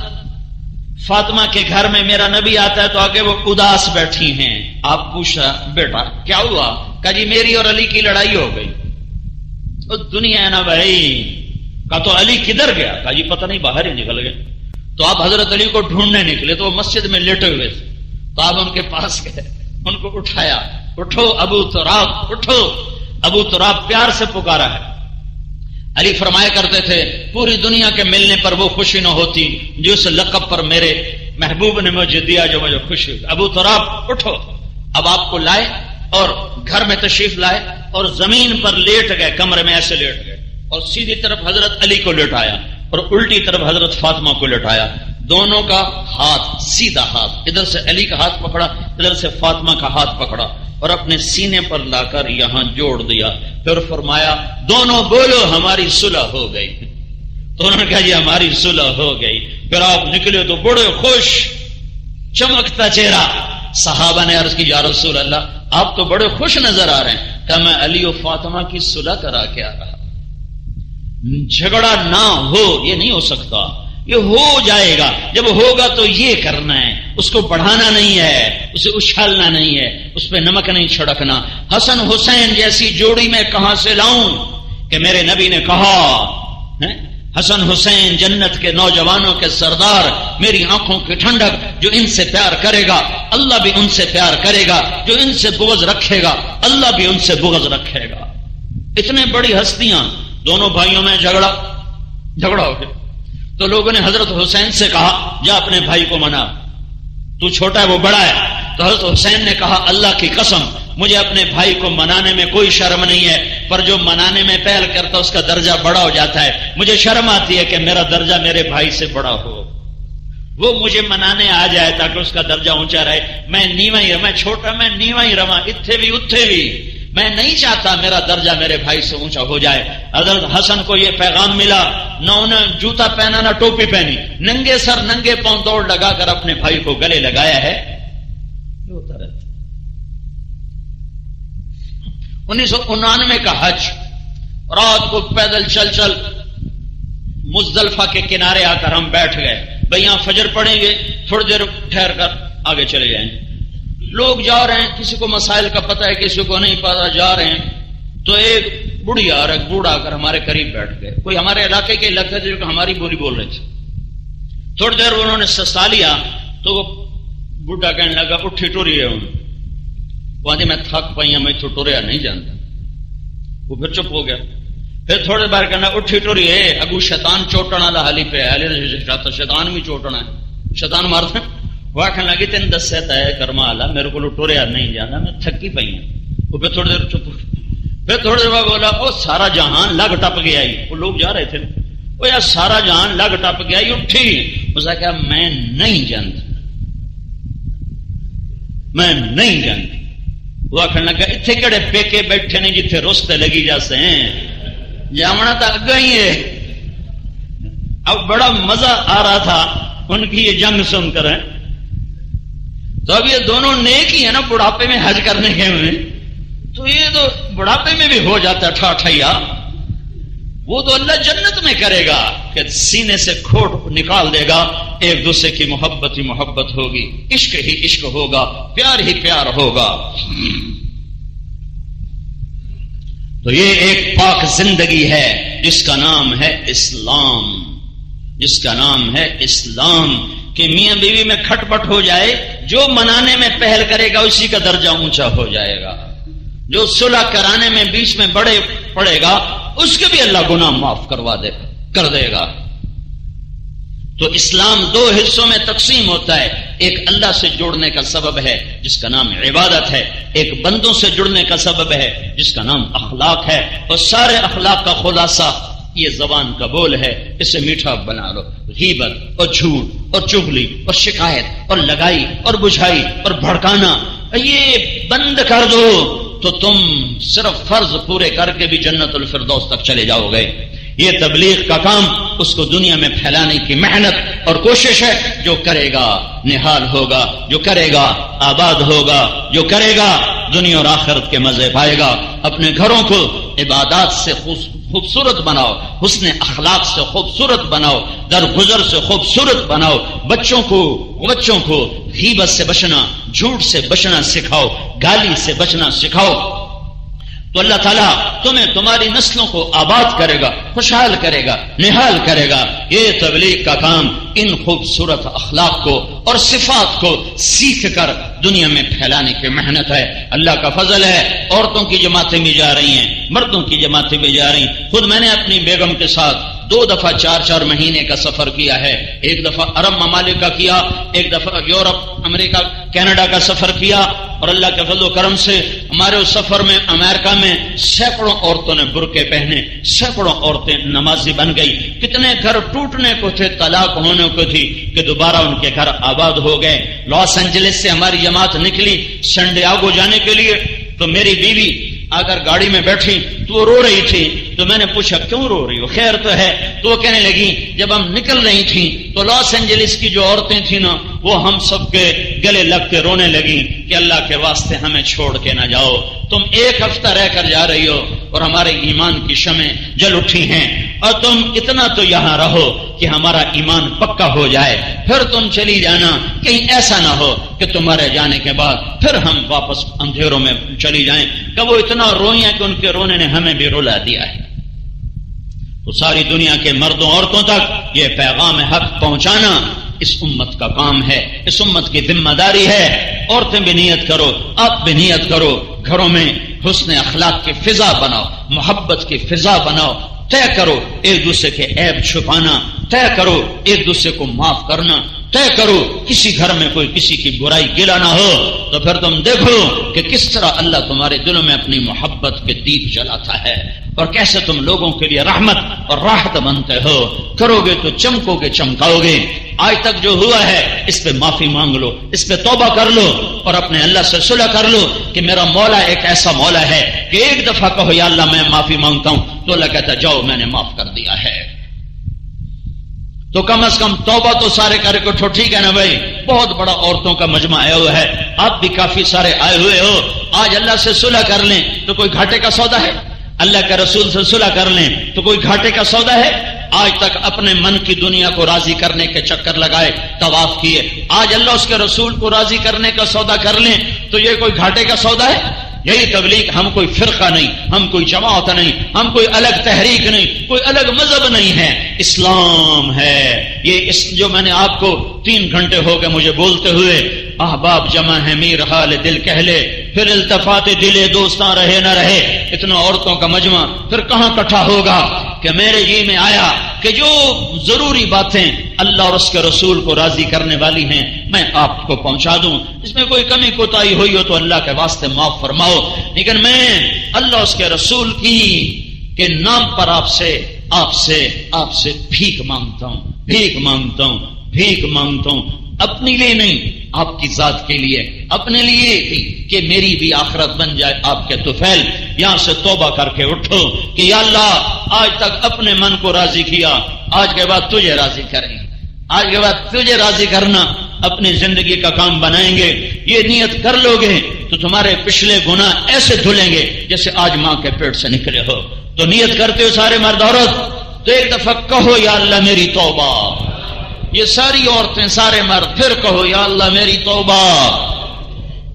فاطمہ کے گھر میں میرا نبی آتا ہے تو آگے وہ اداس بیٹھی ہیں۔ آپ پوچھا بیٹا کیا ہوا؟ کہا جی میری اور علی کی لڑائی ہو گئی۔ دنیا ہے نا بھائی۔ کہا تو علی کدھر گیا؟ کہا جی پتہ نہیں، باہر ہی نکل گئے۔ تو آپ حضرت علی کو ڈھونڈنے نکلے تو وہ مسجد میں لیٹے ہوئے تھے، تو آپ ان کے پاس گئے، ان کو اٹھایا، اٹھو ابو تراب، اٹھو۔ ابو تراب پیار سے پکارا ہے۔ علی فرمایا کرتے تھے پوری دنیا کے ملنے پر وہ خوشی نہ ہوتی جو اس لقب پر میرے محبوب نے مجھے دیا جو مجھے خوشی ہوئی۔ ابو تراب اٹھو۔ اب آپ کو لائے اور گھر میں تشریف لائے اور زمین پر لیٹ گئے، کمرے میں ایسے لیٹ گئے، اور سیدھی طرف حضرت علی کو لٹایا اور الٹی طرف حضرت فاطمہ کو لٹایا۔ دونوں کا ہاتھ، سیدھا ہاتھ، ادھر سے علی کا ہاتھ پکڑا، ادھر سے فاطمہ کا ہاتھ پکڑا اور اپنے سینے پر لا کر یہاں جوڑ دیا۔ پھر فرمایا دونوں بولو ہماری صلح ہو گئی۔ تو انہوں نے کہا جی ہماری صلح ہو گئی۔ پھر آپ نکلے تو بڑے خوش، چمکتا چہرہ۔ صحابہ نے عرض کی یا رسول اللہ آپ تو بڑے خوش نظر آ رہے ہیں۔ کہ میں علی و فاطمہ کی صلح کرا کے آ رہا۔ جھگڑا نہ ہو یہ نہیں ہو سکتا، یہ ہو جائے گا۔ جب ہوگا تو یہ کرنا ہے، اس کو بڑھانا نہیں ہے، اسے اچھالنا نہیں ہے، اس پہ نمک نہیں چھڑکنا۔ حسن حسین جیسی جوڑی میں کہاں سے لاؤں کہ میرے نبی نے کہا حسن حسین جنت کے نوجوانوں کے سردار، میری آنکھوں کی ٹھنڈک، جو ان سے پیار کرے گا اللہ بھی ان سے پیار کرے گا، جو ان سے بغض رکھے گا اللہ بھی ان سے بغض رکھے گا۔ اتنے بڑی ہستیاں، دونوں بھائیوں میں جھگڑا ہو گیا تو لوگوں نے حضرت حسین سے کہا جا اپنے بھائی کو منا، تو چھوٹا ہے وہ بڑا ہے۔ تو حضرت حسین نے کہا اللہ کی قسم مجھے اپنے بھائی کو منانے میں کوئی شرم نہیں ہے، پر جو منانے میں پہل کرتا اس کا درجہ بڑا ہو جاتا ہے، مجھے شرم آتی ہے کہ میرا درجہ میرے بھائی سے بڑا ہو، وہ مجھے منانے آ جائے تاکہ اس کا درجہ اونچا رہے، میں نیواں ہی، میں چھوٹا، میں نیواں ہی رواں، اتھے بھی اتھے بھی، میں نہیں چاہتا میرا درجہ میرے بھائی سے اونچا ہو جائے۔ حضرت حسن کو یہ پیغام ملا نہ انہیں جوتا پہنا نہ ٹوپی پہنی، ننگے سر ننگے پاؤں دوڑ لگا کر اپنے بھائی کو گلے لگایا ہے. یہ ہوتا رہتا. 1999 کا حج، رات کو پیدل چل چل مزدلفہ کے کنارے آ کر ہم بیٹھ گئے. بھئی یہاں فجر پڑھیں گے، تھوڑی دیر ٹھہر کر آگے چلے جائیں. لوگ جا رہے ہیں، کسی کو مسائل کا پتہ ہے، کسی کو نہیں پتا، جا رہے ہیں. تو ایک بڑھیا اور ایک بوڑھا آ کر ہمارے قریب بیٹھ گئے. کوئی ہمارے علاقے کے لگتے تھے جو ہماری بولی بول رہے تھے. تھوڑی دیر انہوں نے سستا لیا تو وہ بوڑھا کہنے لگا اٹھی ٹوری ہے. وہ میں تھک پائی ہوں، میں تو ٹوریا نہیں جانتا. وہ پھر چپ ہو گیا. پھر تھوڑی بار کہنا اٹھی ٹوری ہے، اگو شیطان چوٹنا لا حالی پہ ہے، شیطان بھی چوٹنا ہے، شیطان مارتا. وہ آخر لگی تین دس سے طے کرما لا، میرے کو ٹوریا نہیں جانا، میں تھکی پئی ہوں. وہ پھر تھوڑی دیر چپ ہو. پھر تھوڑی دیر بعد بولا او سارا جہان لگ ٹپ گیا. وہ لوگ جا رہے تھے، وہ یار سارا جہان لگ ٹپ گیا. اٹھی. اس نے کہا میں نہیں جانتا، میں نہیں جانتی. وہ آخر لگا اتنے کہڑے پیکے بیٹھے نے جتنے رستے لگی جاتے ہیں، جامنا تو اگا ہی ہے. اب بڑا مزہ آ رہا تھا ان کی یہ جنگ سن کر. تو اب یہ دونوں نیک ہی ہے نا، بڑھاپے میں حج کرنے کے میں، تو یہ تو بڑھاپے میں بھی ہو جاتا ہے ٹھاٹھیا. وہ تو اللہ جنت میں کرے گا کہ سینے سے کھوٹ نکال دے گا. ایک دوسرے کی محبت ہی محبت ہوگی، عشق ہی عشق ہوگا، پیار ہی پیار ہوگا. تو یہ ایک پاک زندگی ہے جس کا نام ہے اسلام، جس کا نام ہے اسلام. کہ میاں بیوی میں کھٹ پٹ ہو جائے، جو منانے میں پہل کرے گا اسی کا درجہ اونچا ہو جائے گا. جو صلح کرانے میں بیچ میں بڑے پڑے گا اس کے بھی اللہ گناہ معاف کر دے گا. تو اسلام دو حصوں میں تقسیم ہوتا ہے. ایک اللہ سے جڑنے کا سبب ہے جس کا نام عبادت ہے، ایک بندوں سے جڑنے کا سبب ہے جس کا نام اخلاق ہے. اور سارے اخلاق کا خلاصہ یہ زبان کا بول ہے، اسے میٹھا بنا لو. غیبت اور جھوٹ اور چغلی اور شکایت اور لگائی اور بجھائی اور بھڑکانا یہ بند کر دو تو تم صرف فرض پورے کر کے بھی جنت الفردوس تک چلے جاؤ گے. یہ تبلیغ کا کام، اس کو دنیا میں پھیلانے کی محنت اور کوشش ہے. جو کرے گا نحال ہوگا، جو کرے گا آباد ہوگا، جو کرے گا دنیا اور آخرت کے مزے پائے گا. اپنے گھروں کو عبادات سے خوبصورت بناؤ، حسن اخلاق سے خوبصورت بناؤ، درگزر سے خوبصورت بناؤ. بچوں کو غیبت سے بچنا، جھوٹ سے بچنا سکھاؤ، گالی سے بچنا سکھاؤ. تو اللہ تعالیٰ تمہیں تمہاری نسلوں کو آباد کرے گا، خوشحال کرے گا، نحال کرے گا. یہ تبلیغ کا کام ان خوبصورت اخلاق کو اور صفات کو سیکھ کر دنیا میں پھیلانے کی محنت ہے. اللہ کا فضل ہے، عورتوں کی جماعتیں بھی جا رہی ہیں، مردوں کی جماعتیں بھی جا رہی ہیں. خود میں نے اپنی بیگم کے ساتھ 2 دفعہ 4 مہینے کا سفر کیا ہے. ایک دفعہ عرب ممالک کا کیا، ایک دفعہ یورپ، امریکہ، کینیڈا کا سفر کیا. اور اللہ کے فضل و کرم سے ہمارے اس سفر میں امریکہ میں سینکڑوں عورتوں نے برقعے پہنے، سینکڑوں عورتیں نمازی بن گئی. کتنے گھر ٹوٹنے کو تھے، طلاق ہونے کو تھی کہ دوبارہ ان کے گھر آباد ہو گئے. لاس اینجلس سے ہماری جماعت نکلی سنڈیاگو جانے کے لیے. تو میری بیوی اگر گاڑی میں بیٹھی تو وہ رو رہی تھی. تو میں نے پوچھا کیوں رو رہی ہو، خیر تو ہے؟ تو وہ کہنے لگی جب ہم نکل رہی تھیں تو لاس اینجلس کی جو عورتیں تھیں نا وہ ہم سب کے گلے لگ کے رونے لگی کہ اللہ کے واسطے ہمیں چھوڑ کے نہ جاؤ. تم 1 ہفتہ رہ کر جا رہی ہو اور ہمارے ایمان کی شمعیں جل اٹھی ہیں، اور تم اتنا تو یہاں رہو کہ ہمارا ایمان پکا ہو جائے، پھر تم چلی جانا. کہیں ایسا نہ ہو کہ تمہارے جانے کے بعد پھر ہم واپس اندھیروں میں چلی جائیں کہ وہ اتنا روئی ہیں کہ ان کے رونے نے ہمیں بھی رلا دیا ہے. تو ساری دنیا کے مردوں عورتوں تک یہ پیغام حق پہنچانا اس امت کا کام ہے، اس امت کی ذمہ داری ہے. عورتیں بھی نیت کرو، آپ بھی نیت کرو، گھروں میں حسن اخلاق کی فضا بناؤ، محبت کی فضا بناؤ. طے کرو ایک دوسرے کے عیب چھپانا، طے کرو ایک دوسرے کو معاف کرنا، طے کرو کسی گھر میں کوئی کسی کی برائی گلا نہ ہو. تو پھر تم دیکھو کہ کس طرح اللہ تمہارے دلوں میں اپنی محبت کے دیپ جلاتا ہے، اور کیسے تم لوگوں کے لیے رحمت اور راحت بنتے ہو. کرو گے تو چمکو گے، چمکاؤ گے. آج تک جو ہوا ہے اس پہ معافی مانگ لو، اس پہ توبہ کر لو اور اپنے اللہ سے صلح کر لو کہ میرا مولا ایک ایسا مولا ہے کہ ایک دفعہ کہو یا اللہ میں معافی مانگتا ہوں تو اللہ کہتا جاؤ میں نے معاف کر دیا ہے. تو کم از کم توبہ تو سارے کرے کو ٹھیک ہے نا بھائی؟ بہت بڑا عورتوں کا مجمع آیا ہوا ہے، آپ بھی کافی سارے آئے ہوئے ہو، آج اللہ سے صلح کر لیں تو کوئی گھاٹے کا سودا ہے؟ اللہ کے رسول سے صلح کر لیں تو کوئی گھاٹے کا سودا ہے؟ آج تک اپنے من کی دنیا کو راضی کرنے کے چکر لگائے، طواف کیے، آج اللہ اس کے رسول کو راضی کرنے کا سودا کر لیں تو یہ کوئی گھاٹے کا سودا ہے؟ یہی تبلیغ، ہم کوئی فرقہ نہیں، ہم کوئی جماعت نہیں، ہم کوئی الگ تحریک نہیں، کوئی الگ مذہب نہیں ہے، اسلام ہے یہ۔ جو میں نے آپ کو 3 گھنٹے ہو گئے مجھے بولتے ہوئے، احباب جمع ہے میر حال دل کہہ لے، پھر التفات دل دوستاں رہے نہ رہے، اتنا عورتوں کا مجمع پھر کہاں اکٹھا ہوگا؟ کہ میرے جی میں آیا کہ جو ضروری باتیں اللہ اور اس کے رسول کو راضی کرنے والی ہیں میں آپ کو پہنچا دوں، اس میں کوئی کمی کوتاہی ہوئی ہو تو اللہ کے واسطے معاف فرماؤ، لیکن میں اللہ اس کے رسول کی کے نام پر آپ سے بھیک مانگتا ہوں، بھیک مانگتا ہوں، بھیک مانگتا ہوں، اپنے لیے نہیں، آپ کی ذات کے لیے، اپنے لیے کہ میری بھی آخرت بن جائے آپ کے طفیل۔ یہاں سے توبہ کر کے اٹھو کہ یا اللہ آج تک اپنے من کو راضی کیا، آج کے بعد تجھے راضی کریں، آج کے بعد تجھے راضی کرنا اپنی زندگی کا کام بنائیں گے۔ یہ نیت کر لو گے تو تمہارے پچھلے گناہ ایسے دھلیں گے جیسے آج ماں کے پیٹ سے نکلے ہو۔ تو نیت کرتے ہو سارے مرد عورت تو ایک دفعہ کہو یا اللہ میری توبہ، یہ ساری عورتیں سارے مرد پھر کہو یا اللہ میری توبہ،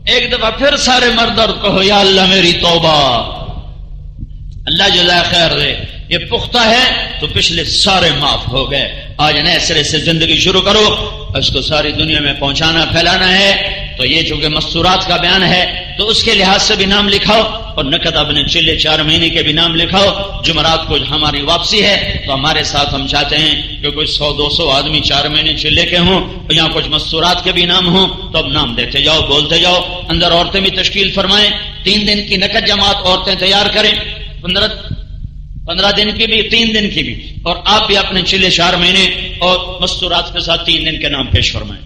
ایک دفعہ پھر سارے مرد اور کہو یا اللہ میری توبہ۔ اللہ جزائے خیر دے، یہ پختہ ہے تو پچھلے سارے معاف ہو گئے، آج نئے سرے سے زندگی شروع کرو، اس کو ساری دنیا میں پہنچانا پھیلانا ہے۔ تو یہ چونکہ مستورات کا بیان ہے تو اس کے لحاظ سے بھی نام لکھاؤ، اور نقد اپنے چلے 4 مہینے کے بھی نام لکھاؤ۔ جمعرات کو ہماری واپسی ہے تو ہمارے ساتھ ہم چاہتے ہیں کہ کوئی 100-200 آدمی 4 مہینے چلے کے ہوں، اور یہاں کچھ مستورات کے بھی نام ہوں تو اب نام دیتے جاؤ، بولتے جاؤ۔ اندر عورتیں بھی تشکیل فرمائیں، 3 دن کی نقد جماعت عورتیں تیار کریں، 15 دن کی بھی، 3 دن کی بھی، اور آپ بھی اپنے چلے 4 مہینے اور مستورات کے ساتھ 3 دن کے نام پیش فرمائیں۔